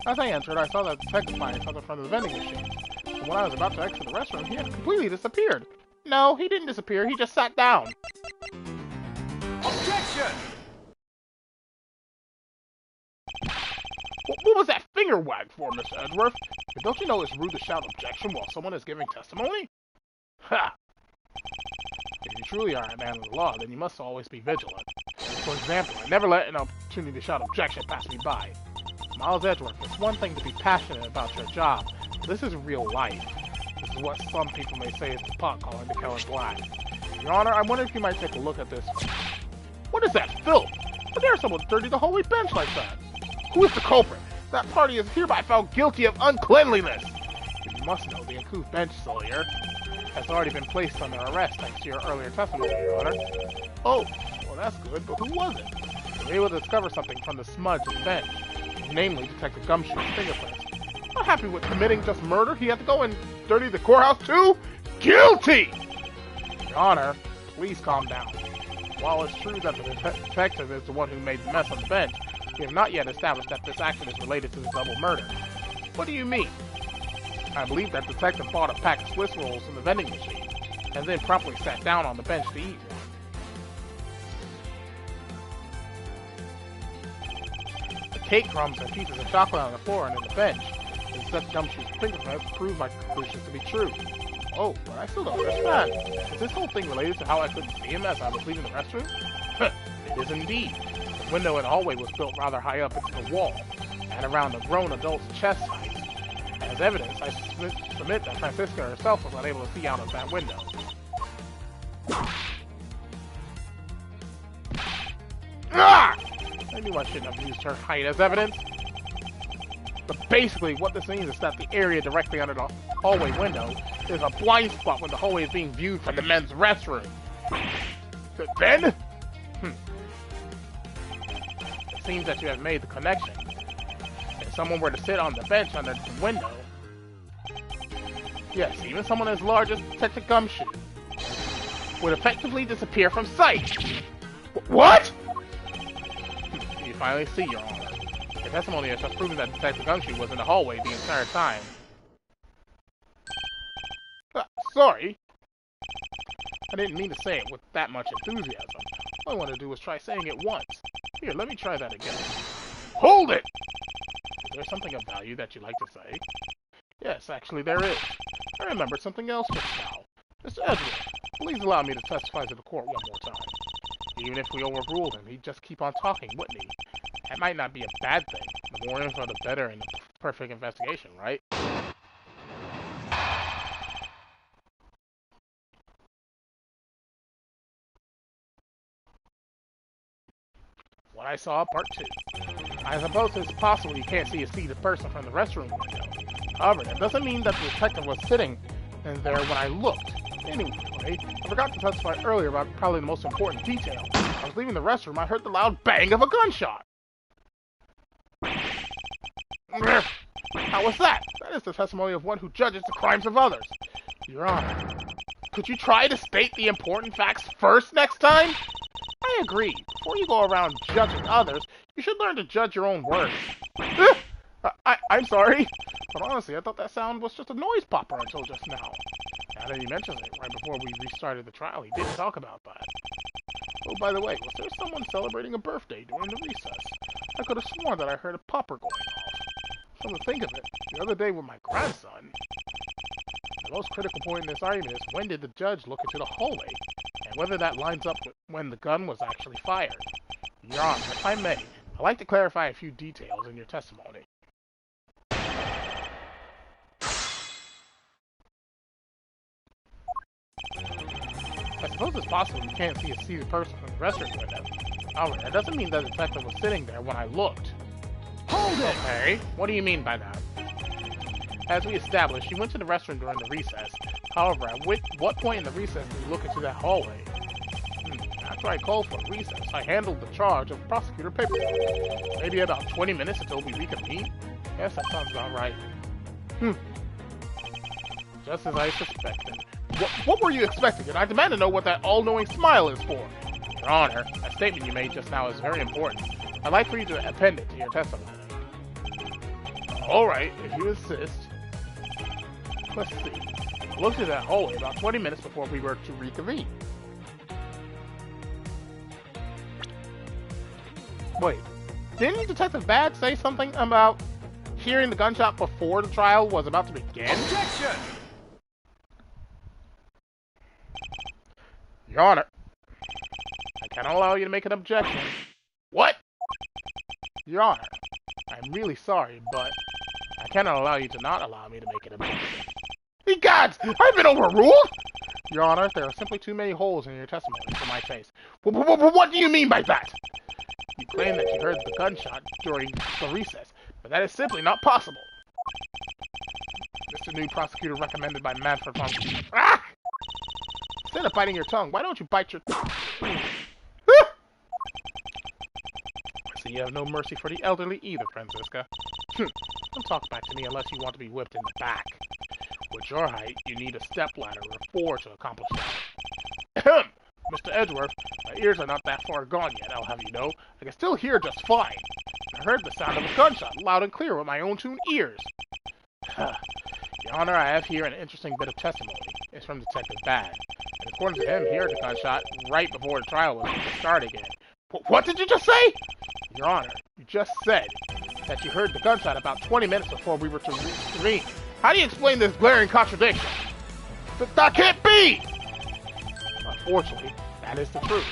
[SPEAKER 1] As I entered, I saw that the detective buying something from the vending machines. And when I was about to exit the restroom, he had completely disappeared. No, he didn't disappear. He just sat down.
[SPEAKER 2] Objection!
[SPEAKER 1] What was that finger wag for, Mr. Edgeworth? But don't you know it's rude to shout objection while someone is giving testimony? Ha! If you truly are a man of the law, then you must always be vigilant. For example, I never let an opportunity to shout objection pass me by. Miles Edgeworth, it's one thing to be passionate about your job, but this is real life. This is what some people may say is the pot calling the kettle black. Your Honor, I wonder if you might take a look at this. What is that filth? How dare someone dirty the hallway bench like that? Who is the culprit? That party is hereby found guilty of uncleanliness. But you must know the uncouth bench soldier has already been placed under arrest thanks to your earlier testimony, Your Honor. Oh, well that's good, but who was it? We were able to discover something from the smudge of the bench, namely Detective Gumshoe's fingerprints. Not happy with committing just murder, he had to go and dirty the courthouse too? Guilty! Your Honor, please calm down. While it's true that the detective is the one who made the mess on the bench, we have not yet established that this action is related to the double murder. What do you mean? I believe that detective bought a pack of Swiss rolls from the vending machine, and then promptly sat down on the bench to eat one. The cake crumbs and pieces of chocolate on the floor and in the bench, and such Gumshoe's fingerprints prove my conclusions to be true. Oh, but I still don't understand. Is this whole thing related to how I couldn't see him as I was leaving the restroom? It is indeed. The window in the hallway was built rather high up into the wall, at around a grown adult's chest height. As evidence, I submit that Francisca herself was unable to see out of that window. Ah! I knew I shouldn't have used her height as evidence. But basically, what this means is that the area directly under the hallway window is a blind spot when the hallway is being viewed from the men's restroom. Then? It seems that you have made the connection. If someone were to sit on the bench under the window, yes, even someone as large as Detective Gumshoe would effectively disappear from sight. What? You finally see, Your Honor. The testimony has just proven that Detective Gumshoe was in the hallway the entire time. Sorry. I didn't mean to say it with that much enthusiasm. All I wanted to do was try saying it once. Here, let me try that again. Hold it! Is there something of value that you'd like to say? Yes, actually there is. I remembered something else just now. Mr. Edgeworth, please allow me to testify to the court one more time. Even if we overruled him, he'd just keep on talking, wouldn't he? That might not be a bad thing. The more info, the better in the perfect investigation, right? what I saw, part 2. I suppose it's possible you can't see a seated person from the restroom window. However, that doesn't mean that the detective was sitting in there when I looked. Anyway, I forgot to testify earlier about probably the most important detail. I was leaving the restroom, I heard the loud bang of a gunshot. How was that? That is the testimony of one who judges the crimes of others. Your Honor, could you try to state the important facts first next time? I agree. Before you go around judging others, you should learn to judge your own words. I'm sorry, but honestly, I thought that sound was just a noise popper until just now. Now that he mentions it, right before we restarted the trial, he did talk about that. Oh, by the way, was there someone celebrating a birthday during the recess? I could have sworn that I heard a popper going off. Come to think of it, the other day with my grandson. The most critical point in this argument is when did the judge look into the hallway, and whether that lines up with when the gun was actually fired. Your Honor, if I may, I'd like to clarify a few details in your testimony. I suppose it's possible you can't see a seated person from the restroom window. However, that doesn't mean that the detective was sitting there when I looked.
[SPEAKER 2] Hold it!
[SPEAKER 1] Okay, what do you mean by that? As we established, you went to the restroom during the recess. However, at what point in the recess did you look into that hallway? After I called for a recess, I handled the charge of prosecutor paperwork. Maybe about 20 minutes until we reconvene? Yes, that sounds about right. Just as I suspected. What were you expecting? And I demand to know what that all-knowing smile is for. Your Honor, a statement you made just now is very important. I'd like for you to append it to your testimony. Alright, if you insist. Let's see. I looked at that hallway about 20 minutes before we were to reconvene. Wait, didn't Detective Bad say something about hearing the gunshot before the trial was about to begin?
[SPEAKER 2] Objection!
[SPEAKER 1] Your Honor, I cannot allow you to make an objection. What? Your Honor, I'm really sorry, but I cannot allow you to not allow me to make an objection. Ye gods! I've been overruled! Your Honor, there are simply too many holes in your testimony for my taste. What do you mean by that? You claim that you heard the gunshot during the recess, but that is simply not possible. Mr. New Prosecutor recommended by Manfred von... Ah! Instead of biting your tongue, why don't you bite your... So you have no mercy for the elderly either, Franziska. Don't talk back to me unless you want to be whipped in the back. With your height, you need a stepladder or 4 to accomplish that. Mr. Edgeworth, my ears are not that far gone yet, I'll have you know. I can still hear just fine. I heard the sound of a gunshot, loud and clear with my own tuned ears. Your Honor, I have here an interesting bit of testimony. It's from Detective Bad. And according to him, he heard the gunshot right before the trial was going to start again. What did you just say? Your Honor, you just said that you heard the gunshot about 20 minutes before we were to reconvene. How do you explain this glaring contradiction? That can't be! Unfortunately, that is the truth.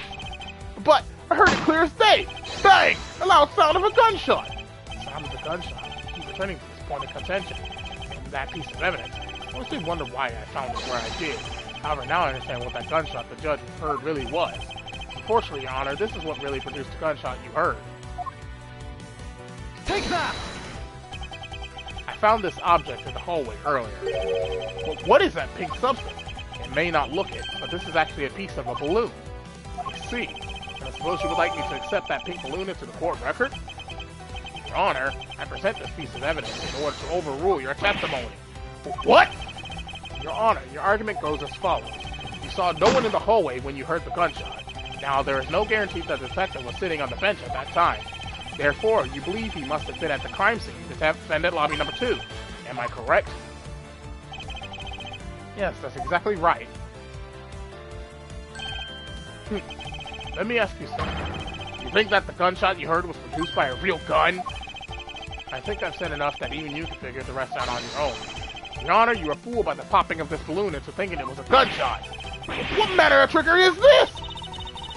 [SPEAKER 1] But I heard it clear as day! Bang! A loud sound of a gunshot! The sound of the gunshot. He's returning to this point of contention. And that piece of evidence. I always did wonder why I found it where I did. However, now I understand what that gunshot the judge heard really was. Unfortunately, Your Honor, this is what really produced the gunshot you heard.
[SPEAKER 2] Take that!
[SPEAKER 1] I found this object in the hallway earlier. But what is that pink substance? It may not look it, but this is actually a piece of a balloon. I see. And I suppose you would like me to accept that pink balloon into the court record? Your Honor, I present this piece of evidence in order to overrule your testimony. What? Your Honor, your argument goes as follows. You saw no one in the hallway when you heard the gunshot. Now, there is no guarantee that the detective was sitting on the bench at that time. Therefore, you believe he must have been at the crime scene, defendant lobby number 2. Am I correct? Yes, that's exactly right. Let me ask you something. You think that the gunshot you heard was produced by a real gun? I think I've said enough that even you can figure the rest out on your own. Your Honor, you were fooled by the popping of this balloon into thinking it was a gunshot. What manner of trickery is this?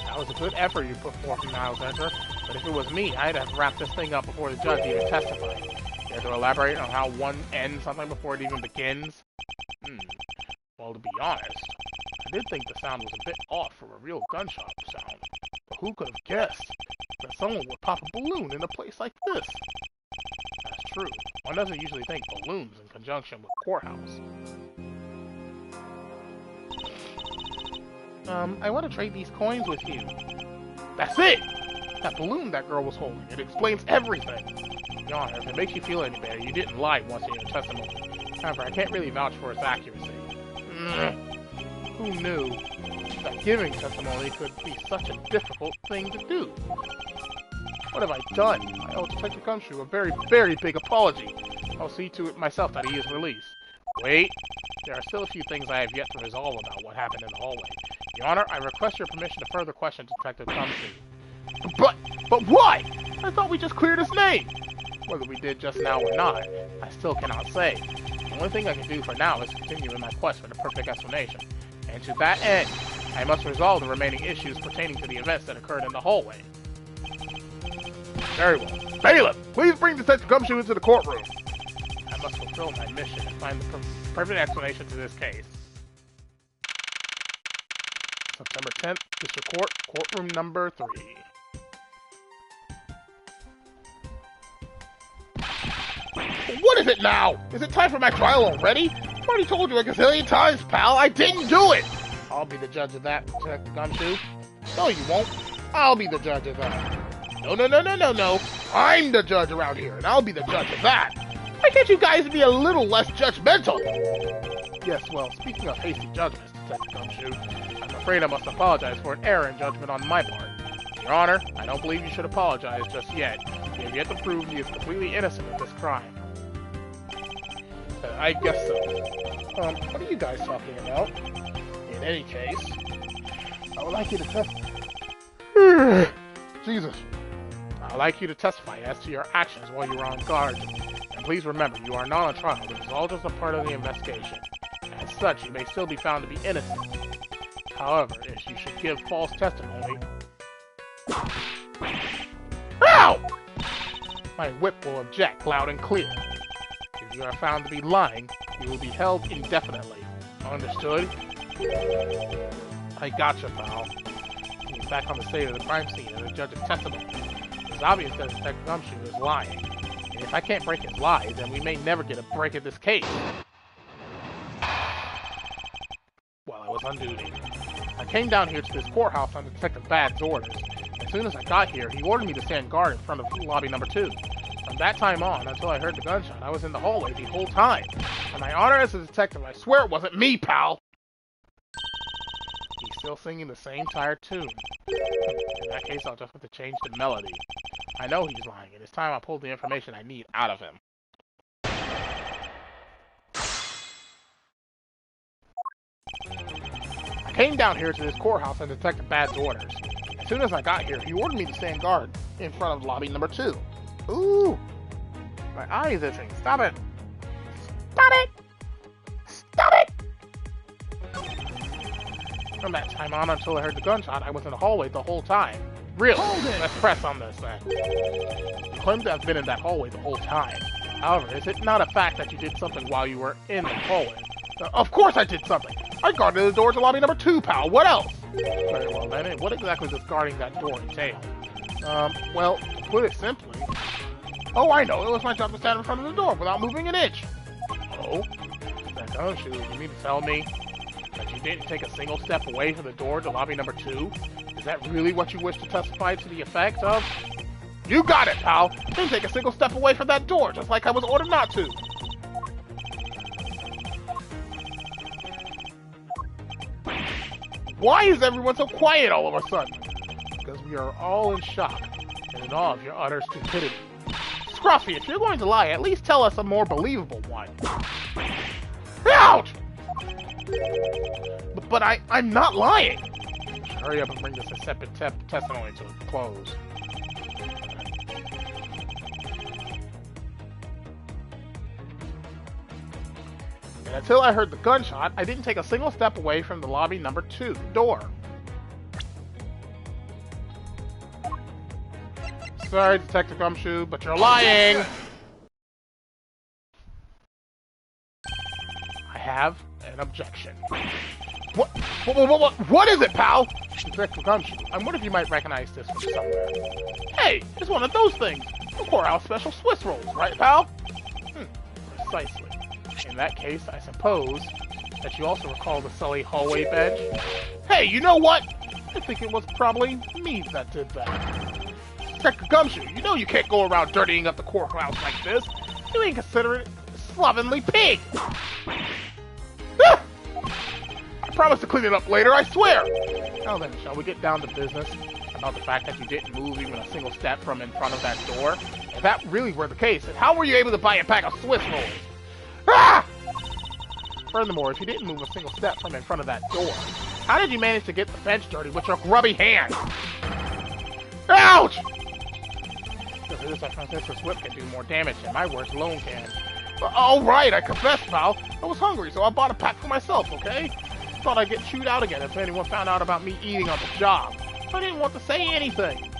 [SPEAKER 1] That was a good effort you put forth, Miles Edgeworth, but if it was me, I'd have wrapped this thing up before the judge even testified. Care to elaborate on how one ends something before it even begins? Well, to be honest, I did think the sound was a bit off for a real gunshot sound. But who could have guessed that someone would pop a balloon in a place like this? That's true. One doesn't usually think balloons in conjunction with courthouse. I want to trade these coins with you. That's it! That balloon that girl was holding, it explains everything. Your Honor, if it makes you feel any better, you didn't lie once in your testimony. However, I can't really vouch for its accuracy. Who knew that giving testimony could be such a difficult thing to do? What have I done? I owe Detective Gumshoe a very, very big apology. I'll see to it myself that he is released. Wait, there are still a few things I have yet to resolve about what happened in the hallway. Your Honor, I request your permission to further question Detective Gumshoe. But why? I thought we just cleared his name. Whether we did just now or not, I still cannot say. The only thing I can do for now is continue in my quest for the perfect explanation. And to that end, I must resolve the remaining issues pertaining to the events that occurred in the hallway. Very well. Bailiff, please bring Detective Gumshoe into the courtroom. I must fulfill my mission and find the perfect explanation to this case. September 10th, District Court, courtroom number 3. What is it now? Is it time for my trial already? I've already told you a gazillion times, pal. I didn't do it! I'll be the judge of that, Detective Gumshoe. No, you won't. I'll be the judge of that. No. I'm the judge around here, and I'll be the judge of that. Why can't you guys be a little less judgmental? Yes, well, speaking of hasty judgments, Detective Gumshoe, I'm afraid I must apologize for an error in judgment on my part. Your Honor, I don't believe you should apologize just yet. You have yet to prove he is completely innocent of this crime. I guess so. What are you guys talking about? In any case, I would like you to testify. Jesus. I'd like you to testify as to your actions while you were on guard. And please remember, you are not on trial. This is all just a part of the investigation. As such, you may still be found to be innocent. However, if you should give false testimony... Ow! My whip will object loud and clear. If you are found to be lying, you will be held indefinitely. Understood? I gotcha, pal. He's back on the scene of the crime scene and the judge's testimony. It's obvious that Detective Gumshoe is lying. And if I can't break his lies, then we may never get a break at this case. While I was on duty, I came down here to this courthouse on Detective Bad's orders. As soon as I got here, he ordered me to stand guard in front of lobby number 2. From that time on, until I heard the gunshot, I was in the hallway the whole time. On my honor as a detective, I swear it wasn't me, pal! He's still singing the same tired tune. In that case, I'll just have to change the melody. I know he's lying, and it's time I pulled the information I need out of him. I came down here to this courthouse on Detective Bad's orders. As soon as I got here, he ordered me to stand guard in front of lobby number 2. Ooh! My eye is itching. Stop it! Stop it! Stop it! From that time on until I heard the gunshot, I was in the hallway the whole time. Really? Let's press on this then. You claim to have been in that hallway the whole time. However, is it not a fact that you did something while you were in the hallway? Of course I did something! I guarded the door to lobby number 2, pal! What else? Very well then, what exactly does guarding that door entail? Well, to put it simply... Oh, I know, it was my job to stand in front of the door without moving an inch! Oh? That Gumshoe, you mean to tell me that you didn't take a single step away from the door to lobby number 2? Is that really what you wish to testify to the effect of? You got it, pal! Didn't take a single step away from that door, just like I was ordered not to! Why is everyone so quiet all of a sudden? Because we are all in shock and in awe of your utter stupidity. Scruffy, if you're going to lie, at least tell us a more believable one. Ouch! But I'm not lying! Hurry up and bring this accepted testimony to a close. And until I heard the gunshot, I didn't take a single step away from the lobby number 2 door. Sorry, Detective Gumshoe, but you're lying! I have an objection. What is it, pal? Detective Gumshoe. I wonder if you might recognize this from somewhere. Hey, it's one of those things. The Courthouse Special Swiss rolls, right, pal? Precisely. In that case, I suppose that you also recall the sully hallway bench? Hey, you know what? I think it was probably me that did that. Detective Gumshoe, you know you can't go around dirtying up the courthouse like this. You inconsiderate, slovenly pig! Ah! I promise to clean it up later, I swear! Now then, shall we get down to business about the fact that you didn't move even a single step from in front of that door? If that really were the case, then how were you able to buy a pack of Swiss rolls? Ah! Furthermore, if you didn't move a single step from in front of that door, how did you manage to get the bench dirty with your grubby hands? Ouch! Because this Francisco's whip can do more damage than my words alone can. All right, I confess, pal. I was hungry, so I bought a pack for myself, okay? Thought I'd get chewed out again if anyone found out about me eating on the job. I didn't want to say anything.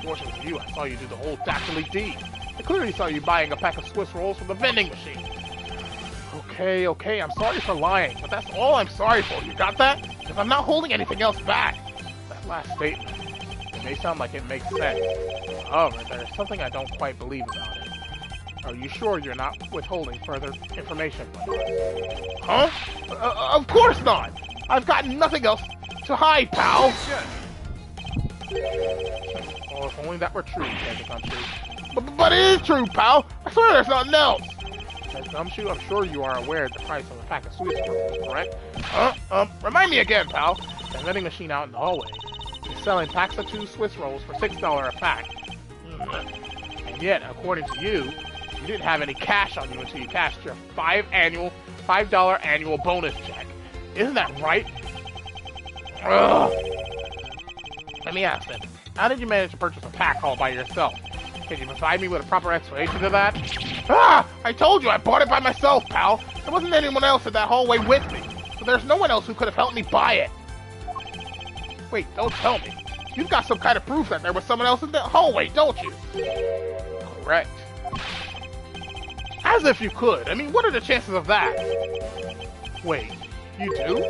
[SPEAKER 1] Fortunately for you, I saw you do the whole dastardly deed. I clearly saw you buying a pack of Swiss rolls from the vending machine. Okay, I'm sorry for lying, but that's all I'm sorry for. You got that? Because I'm not holding anything else back. That last statement, it may sound like it makes sense. However, there's something I don't quite believe about it. Are you sure you're not withholding further information from us? Huh? Of course not! I've got nothing else to hide, pal! Oh, if only that were true, Detective Gumshoe. But it is true, pal! I swear there's nothing else! Detective Gumshoe, I'm sure you are aware of the price of a pack of Swiss rolls, correct? Remind me again, pal. The vending machine out in the hallway is selling packs of 2 Swiss rolls for $6 a pack. And yet, according to you, you didn't have any cash on you until you cashed your $5 annual bonus check. Isn't that right? Ugh. Let me ask then, how did you manage to purchase a pack all by yourself? Can you provide me with a proper explanation to that? Ah! I told you I bought it by myself, pal! There wasn't anyone else in that hallway with me, so there's no one else who could have helped me buy it. Wait, don't tell me. You've got some kind of proof that there was someone else in the hallway, don't you? Correct. As if you could. I mean, what are the chances of that? Wait, you do?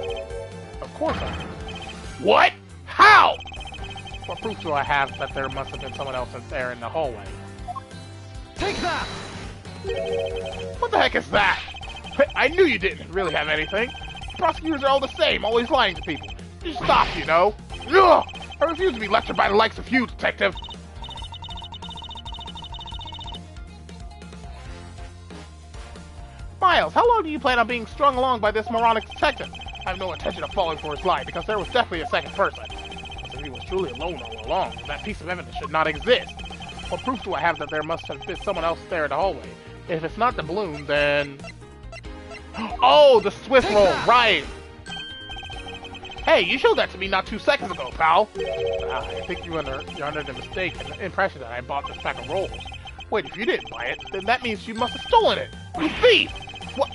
[SPEAKER 1] Of course I do. What? How? What proof do I have that there must have been someone else there in the hallway?
[SPEAKER 2] Take that!
[SPEAKER 1] What the heck is that? I knew you didn't really have anything. Prosecutors are all the same, always lying to people. You stop, you know. Ugh! I refuse to be lectured by the likes of you, detective. Miles, how long do you plan on being strung along by this moronic detective? I have no intention of falling for his lie, because there was definitely a second person. If he was truly alone all along, that piece of evidence should not exist. What proof do I have that there must have been someone else there in the hallway? If it's not the balloon, then... Oh, the Swiss roll, right! Hey, you showed that to me not 2 seconds ago, pal! I think you're under the mistaken impression that I bought this pack of rolls. Wait, if you didn't buy it, then that means you must have stolen it! You thief! What?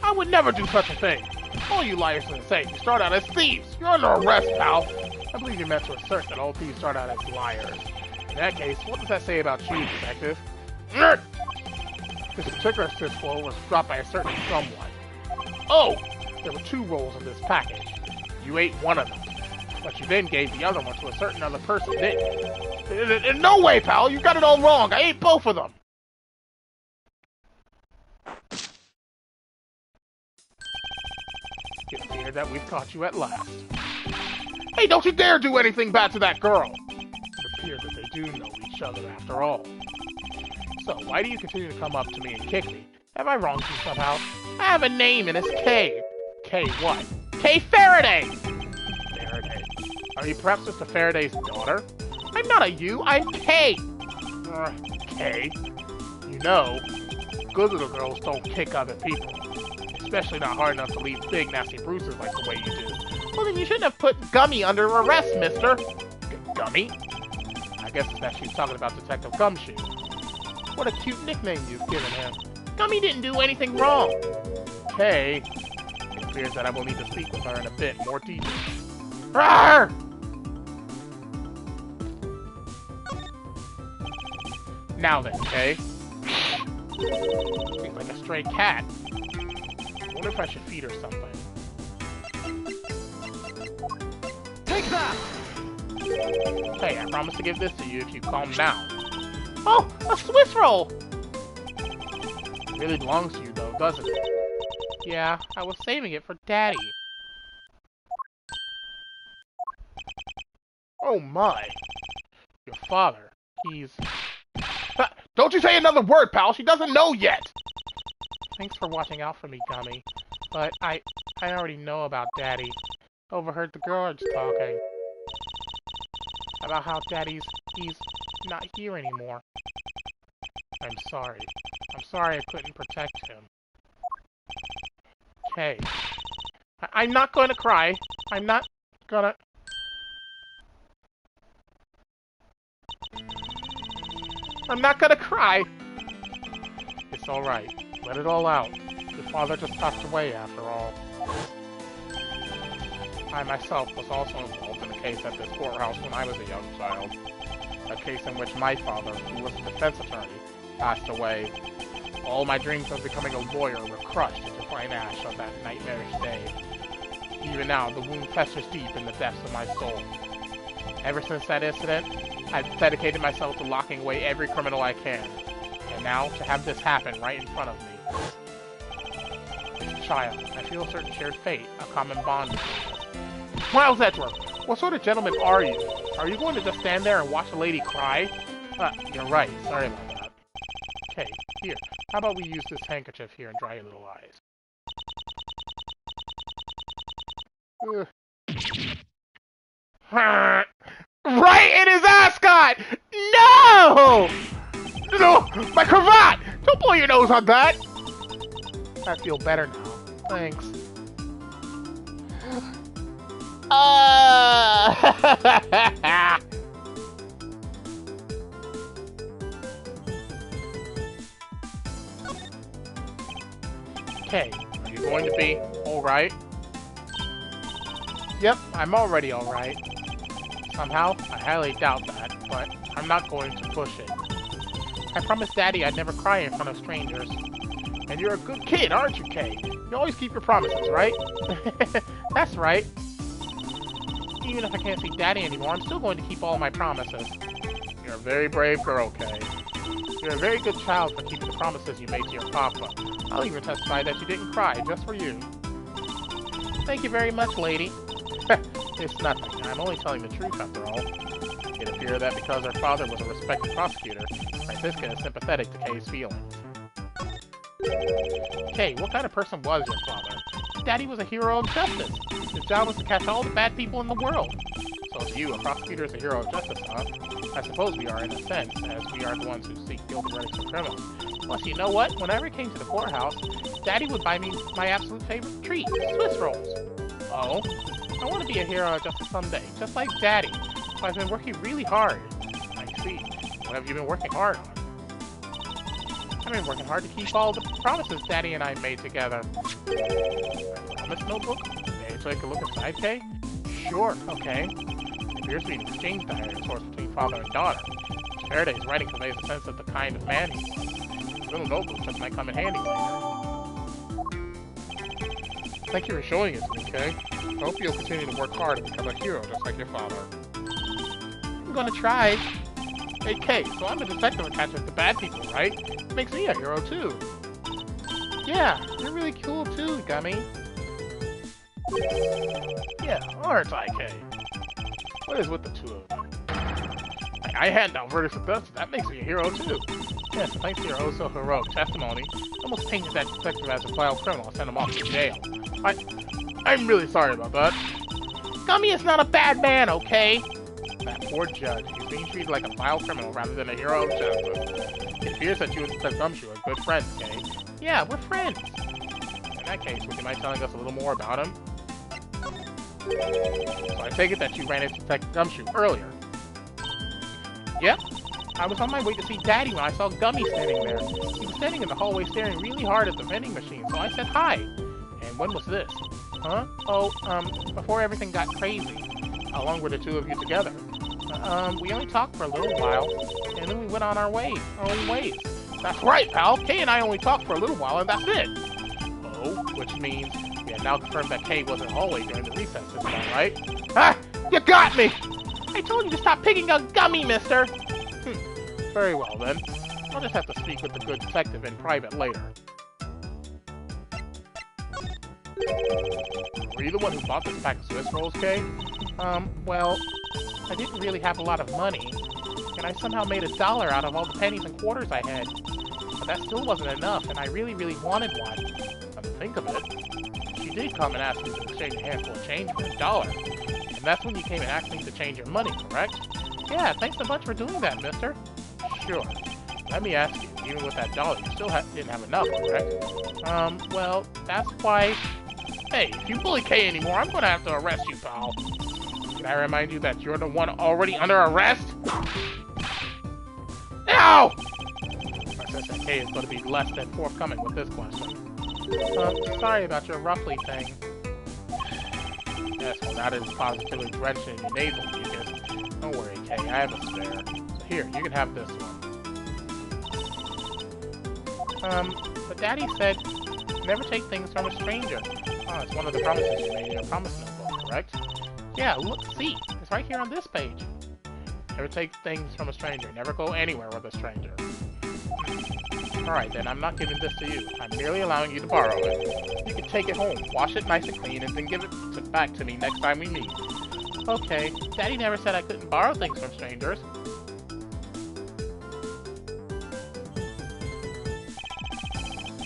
[SPEAKER 1] I would never do such a thing! All you liars are the same. You start out as thieves! You're under arrest, pal! I believe you meant to assert that all thieves start out as liars. In that case, what does that say about you, detective? This particular Swiss roll was dropped by a certain someone. Oh! There were 2 rolls in this package. You ate one of them. But you then gave the other one to a certain other person, didn't you? In no way, pal! You got it all wrong! I ate both of them! It appears that we've caught you at last. Hey, don't you dare do anything bad to that girl! It appears that they do know each other after all. So, why do you continue to come up to me and kick me? Have I wronged you somehow? I have a name and it's K. K what? K Faraday! Faraday. Are you perhaps Mr. Faraday's daughter? I'm not a you, I'm K! K? You know, good little girls don't kick other people. Especially not hard enough to leave big nasty bruises like the way you do. Well then you shouldn't have put Gummy under arrest, mister! Gummy? I guess it's that she's talking about Detective Gumshoe. What a cute nickname you've given him. Gummy didn't do anything wrong! Okay. It appears that I will need to speak with her in a bit more detail. Rawr! Now then, okay? Seems like a stray cat. I wonder if I should feed her something.
[SPEAKER 2] that!
[SPEAKER 1] Hey, I promise to give this to you if you calm down. Oh, a Swiss roll! It really belongs to you though, doesn't it? Yeah, I was saving it for Daddy. Oh my. Your father, he's... Don't you say another word, pal! She doesn't know yet! Thanks for watching out for me, Gummy. But I already know about Daddy. Overheard the guards talking. About how Daddy's... he's not here anymore. I'm sorry. I'm sorry I couldn't protect him. Okay. I'm not gonna cry. I'm not gonna... I'm not gonna cry! It's alright. Let it all out. Your father just passed away after all. I myself was also involved in a case at this courthouse when I was a young child. A case in which my father, who was a defense attorney, passed away. All my dreams of becoming a lawyer were crushed into fine ash of that nightmarish day. Even now, the wound festers deep in the depths of my soul. Ever since that incident, I've dedicated myself to locking away every criminal I can. And now, to have this happen right in front of me. As a child, I feel a certain shared fate, a common bond between us. Miles Edgeworth, what sort of gentleman are you? Are you going to just stand there and watch a lady cry? You're right. Sorry about that. Okay, here. How about we use this handkerchief here and dry your little eyes? Right in his ascot! No! No! My cravat! Don't blow your nose on that! I feel better now. Thanks. Okay, are you going to be alright? Yep, I'm already alright. Somehow, I highly doubt that, but I'm not going to push it. I promised Daddy I'd never cry in front of strangers. And you're a good kid, aren't you, Kay? You always keep your promises, right? That's right. Even if I can't see Daddy anymore, I'm still going to keep all my promises. You're a very brave girl, Kay. You're a very good child for keeping the promises you made to your papa. I'll even testify that you didn't cry, just for you. Thank you very much, lady. It's nothing. I'm only telling the truth, after all. It appeared that because her father was a respected prosecutor, Francisca is sympathetic to Kay's feelings. Kay, what kind of person was your father? Daddy was a hero of justice. His job was to catch all the bad people in the world. So to you, a prosecutor is a hero of justice, huh? I suppose we are in a sense, as we are the ones who seek guilty verdicts for criminals. Plus, you know what? Whenever I came to the courthouse, Daddy would buy me my absolute favorite treat, Swiss rolls. Oh? I want to be a hero of justice someday, just like Daddy. So I've been working really hard. I see. What have you been working hard on? I've been working hard to keep all the promises Daddy and I made together. Promise notebook? May I take a look inside, Kay? Sure, okay. It appears to be an exchange diary of sorts between father and daughter. Faraday's writing conveys a sense of the kind of man he was. This little notebook just might come in handy later. Thank you for showing it to me, Kay. I hope you'll continue to work hard and become a hero just like your father. I'm gonna try. Hey, Kay, so I'm a detective that catches the bad people, right? Makes me a hero, too. Yeah, you're really cool, too, Gummy. Yeah, aren't I, Kay? What is with the two of them? I hand down verdicts of justice. That makes me a hero, too. Yes, thanks to your oh-so-heroic testimony, I almost painted that detective as a vile criminal and sent him off to jail. I'm really sorry about that. Gummy is not a bad man, okay? That poor judge. He's being treated like a vile criminal rather than a hero of justice. It appears that you and Detective Gumshoe are good friends, Kay. Yeah, we're friends. In that case, would you mind telling us a little more about him? So I take it that you ran into Detective Gumshoe earlier. Yep. I was on my way to see Daddy when I saw Gummy standing there. He was standing in the hallway staring really hard at the vending machine, so I said hi. And when was this? Huh? Oh, before everything got crazy. How long were the two of you together? We only talked for a little while, and then we went on our own ways. That's right, pal. Kay and I only talked for a little while, and that's it. Oh, which means we have now confirmed that Kay was in the hallway during the recess, isn't that right? Ha! You got me! I told you to stop picking a gummy, mister! Very well, then. I'll just have to speak with the good detective in private later. Were you the one who bought this pack of Swiss rolls, Kay? Well, I didn't really have a lot of money, and I somehow made $1 out of all the pennies and quarters I had. But that still wasn't enough, and I really, really wanted one. Come to think of it, she did come and ask me to exchange a handful of change for $1. And that's when you came and asked me to change your money, correct? Yeah, thanks so much for doing that, mister. Sure. Let me ask you, even with that $1, you still didn't have enough, correct? Well, that's why... Hey, if you bully Kay anymore, I'm gonna have to arrest you, pal. Can I remind you that you're the one already under arrest? Ow! My sister Kay is gonna be less than forthcoming with this question. Sorry about your roughly thing. Yes, well, that is positively drenched in your nasal mucus. Don't worry, Kay, I have a spare. So here, you can have this one. But Daddy said, never take things from a stranger. Oh, it's one of the promises you made in your promise notebook, correct? Yeah, look, see, it's right here on this page. Never take things from a stranger. Never go anywhere with a stranger. Alright then, I'm not giving this to you. I'm merely allowing you to borrow it. You can take it home, wash it nice and clean, and then give it back to me next time we meet. Okay, Daddy never said I couldn't borrow things from strangers.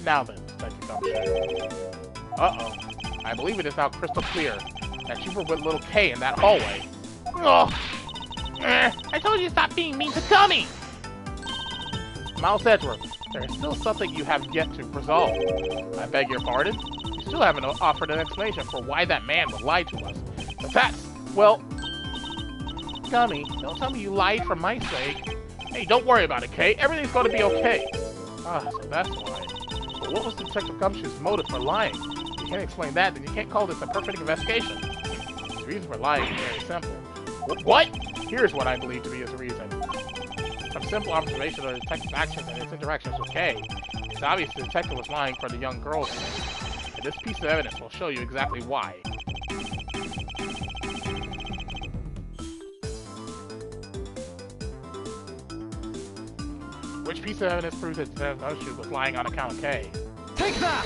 [SPEAKER 1] Now then, Detective Gumshoe. Uh-oh. I believe it is now crystal clear that you were with little Kay in that hallway. Ugh! I told you to stop being mean to Gummy! Miles Edgeworth, there is still something you have yet to resolve. I beg your pardon? You still haven't offered an explanation for why that man would lie to us. But that's, well... Gummy, don't tell me you lied for my sake. Hey, don't worry about it, Kay. Everything's going to be okay. Ah, so that's why. But what was Detective Gumshoe's motive for lying? If you can't explain that, then you can't call this a perfect investigation. His reason for lying is very simple. What? Here's what I believe to be his reason. From simple observation of the detective's actions and his interactions with Kay, it's obvious the detective was lying for the young girl's sake. And this piece of evidence will show you exactly why. Which piece of evidence proves that Detective Gumshoe was lying on account of Kay?
[SPEAKER 2] Take that!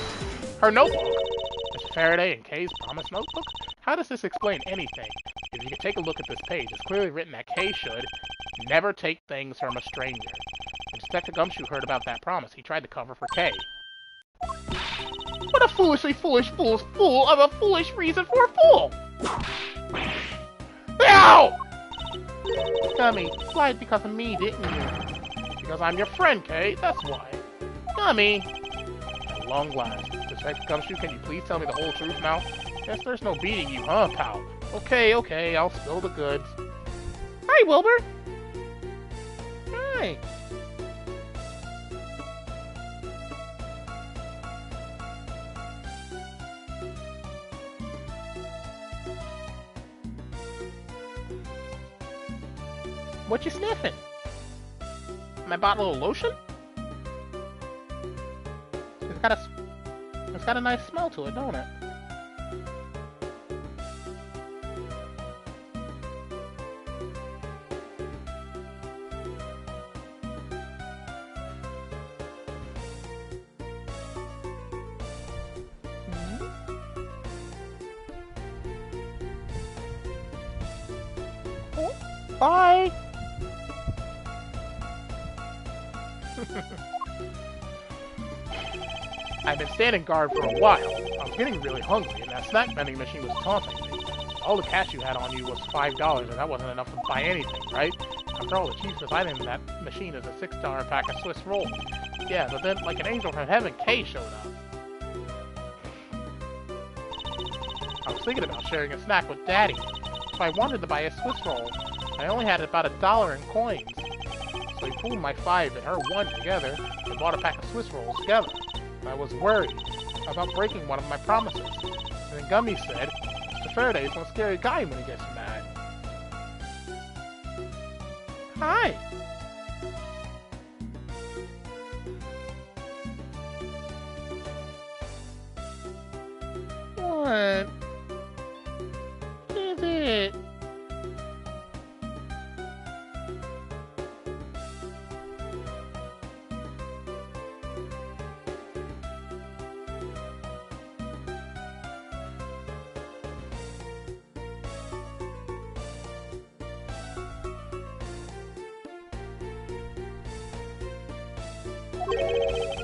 [SPEAKER 1] Her notebook! Mr. Faraday and Kay's promise notebook? How does this explain anything? If you can take a look at this page, it's clearly written that Kay should never take things from a stranger. When Detective Gumshoe heard about that promise, he tried to cover for Kay. What a foolishly foolish fool's fool of a foolish reason for a fool! Ow! Gummy, you lied because of me, didn't you? Because I'm your friend, Kay, that's why. Gummy! At long last, Detective Gumshoe, can you please tell me the whole truth now? Guess there's no beating you, huh, pal? Okay, I'll spill the goods. Hi, Wilbur! Hi! What you sniffing? My bottle of lotion? It's got a nice smell to it, don't it? Oh, bye! I've been standing guard for a while. I was getting really hungry, and that snack vending machine was taunting me. All the cash you had on you was $5, and that wasn't enough to buy anything, right? After all, the cheapest item in that machine is a $6 pack of Swiss rolls. Yeah, but then, like an angel from heaven, Kay showed up. I was thinking about sharing a snack with Daddy. If I wanted to buy a Swiss roll, I only had about $1 in coins. So he pooled my 5 and her 1 together and bought a pack of Swiss rolls together. I was worried about breaking one of my promises. And then Gummy said, Mr. Faraday's one scary guy when he gets mad. Hi! What is it?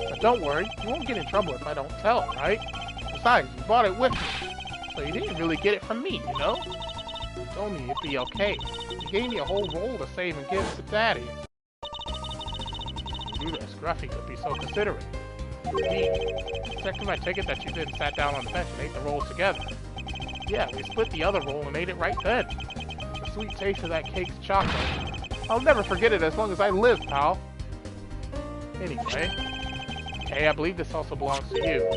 [SPEAKER 1] But don't worry, you won't get in trouble if I don't tell, right? Besides, you bought it with me, so you didn't really get it from me, you know? You told me it'd be okay. You gave me a whole roll to save and give to Daddy. You knew that Scruffy could be so considerate. Indeed. Detective, I take it that you then sat down on the bench and ate the rolls together. Yeah, we split the other roll and ate it right then. The sweet taste of that cake's chocolate. I'll never forget it as long as I live, pal. Anyway. Hey, I believe this also belongs to you.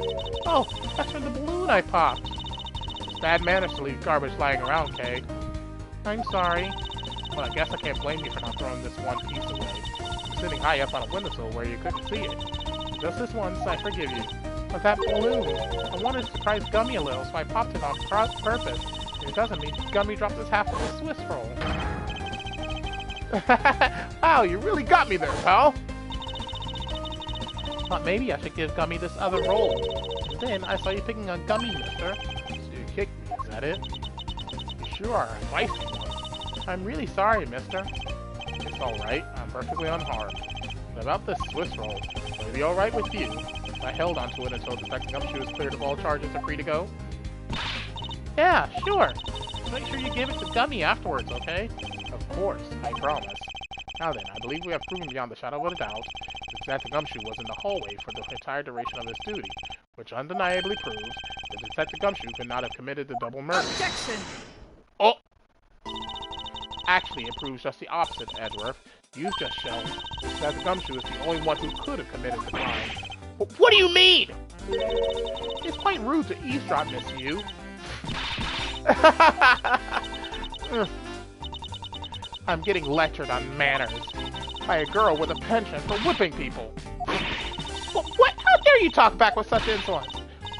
[SPEAKER 1] Oh, that's from the balloon I popped. It's bad manners to leave garbage lying around, Kay. I'm sorry. Well, I guess I can't blame you for not throwing this one piece away. You're sitting high up on a windowsill where you couldn't see it. Just this once, I forgive you. But that balloon, I wanted to surprise Gummy a little, so I popped it on purpose. It doesn't mean Gummy dropped his half of the Swiss roll. Wow, you really got me there, pal! Thought maybe I should give Gummy this other roll. And then I saw you picking on Gummy, mister. So you kicked me, is that it? You sure are a feisty one. I'm really sorry, mister. It's alright, I'm perfectly unharmed. But about this Swiss roll, will it be alright with you? I held onto it until Detective Gumshoe was cleared of all charges and free to go. Yeah, sure. Make sure you give it to Gummy afterwards, okay? Of course, I promise. Now then, I believe we have proven beyond the shadow of a doubt that Detective Gumshoe was in the hallway for the entire duration of his duty, which undeniably proves that Detective Gumshoe could not have committed the double murder.
[SPEAKER 2] Objection!
[SPEAKER 1] Oh! Actually, it proves just the opposite, Edgeworth. You've just shown that Detective Gumshoe is the only one who could have committed the crime. What do you mean? It's quite rude to eavesdrop, Miss You. I'm getting lectured on manners by a girl with a penchant for whipping people. What? How dare you talk back with such insolence?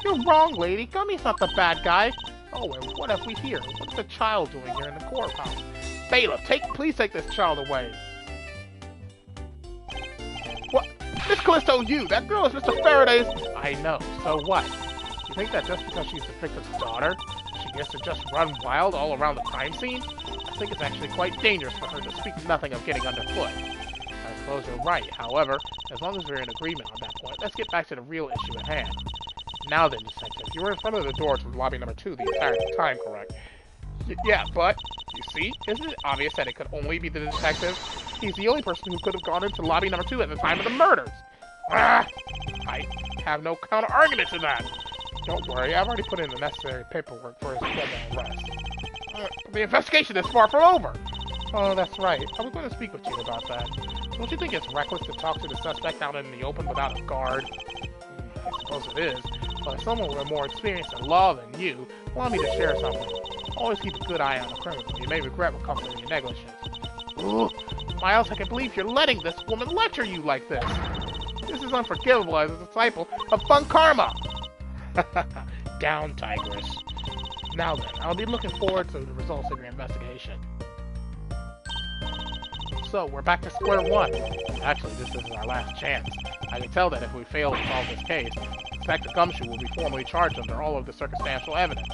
[SPEAKER 1] You're wrong, lady. Gummy's not the bad guy. Oh, and what have we here? What's the child doing here in the courthouse? Bailiff, please take this child away. What? Miss Callisto, you! That girl is Mr. Faraday's... I know, so what? You think that just because she's the victim's daughter, she gets to just run wild all around the crime scene? I think it's actually quite dangerous for her to speak nothing of getting underfoot. I suppose you're right, however, as long as we're in agreement on that point, let's get back to the real issue at hand. Now then, Detective, you were in front of the door to lobby number 2 the entire time, correct? Yeah, but, you see, isn't it obvious that it could only be the detective? He's the only person who could have gone into lobby number 2 at the time of the murders. Ah! I have no counter-argument to that. Don't worry, I've already put in the necessary paperwork for his criminal arrest. The investigation is far from over. Oh, that's right. I was going to speak with you about that. Don't you think it's reckless to talk to the suspect out in the open without a guard? I suppose it is, but as someone with more experience in law than you, allow me to share something. Always keep a good eye on a criminal. You may regret what comes from your negligence. Ooh, Miles, I can't believe you're letting this woman lecture you like this. This is unforgivable as a disciple of Fun Karma. Down, Tigress. Now then, I'll be looking forward to the results of your investigation. So, we're back to square one. Actually, this is our last chance. I can tell that if we fail to solve this case, Detective Gumshoe will be formally charged under all of the circumstantial evidence.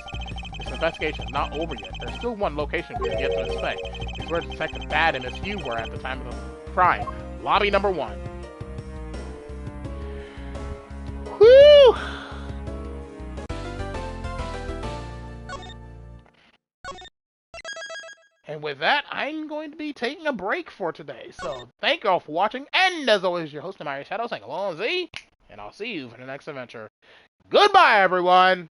[SPEAKER 1] This investigation is not over yet. There's still one location we have yet to inspect. It's where Detective Bad and Miss Yu were at the time of the crime. Lobby number 1. Whew! And with that, I'm going to be taking a break for today. So, thank you all for watching, and as always, your host, TheAmariaShadow, saying hello, Z, and I'll see you for the next adventure. Goodbye, everyone!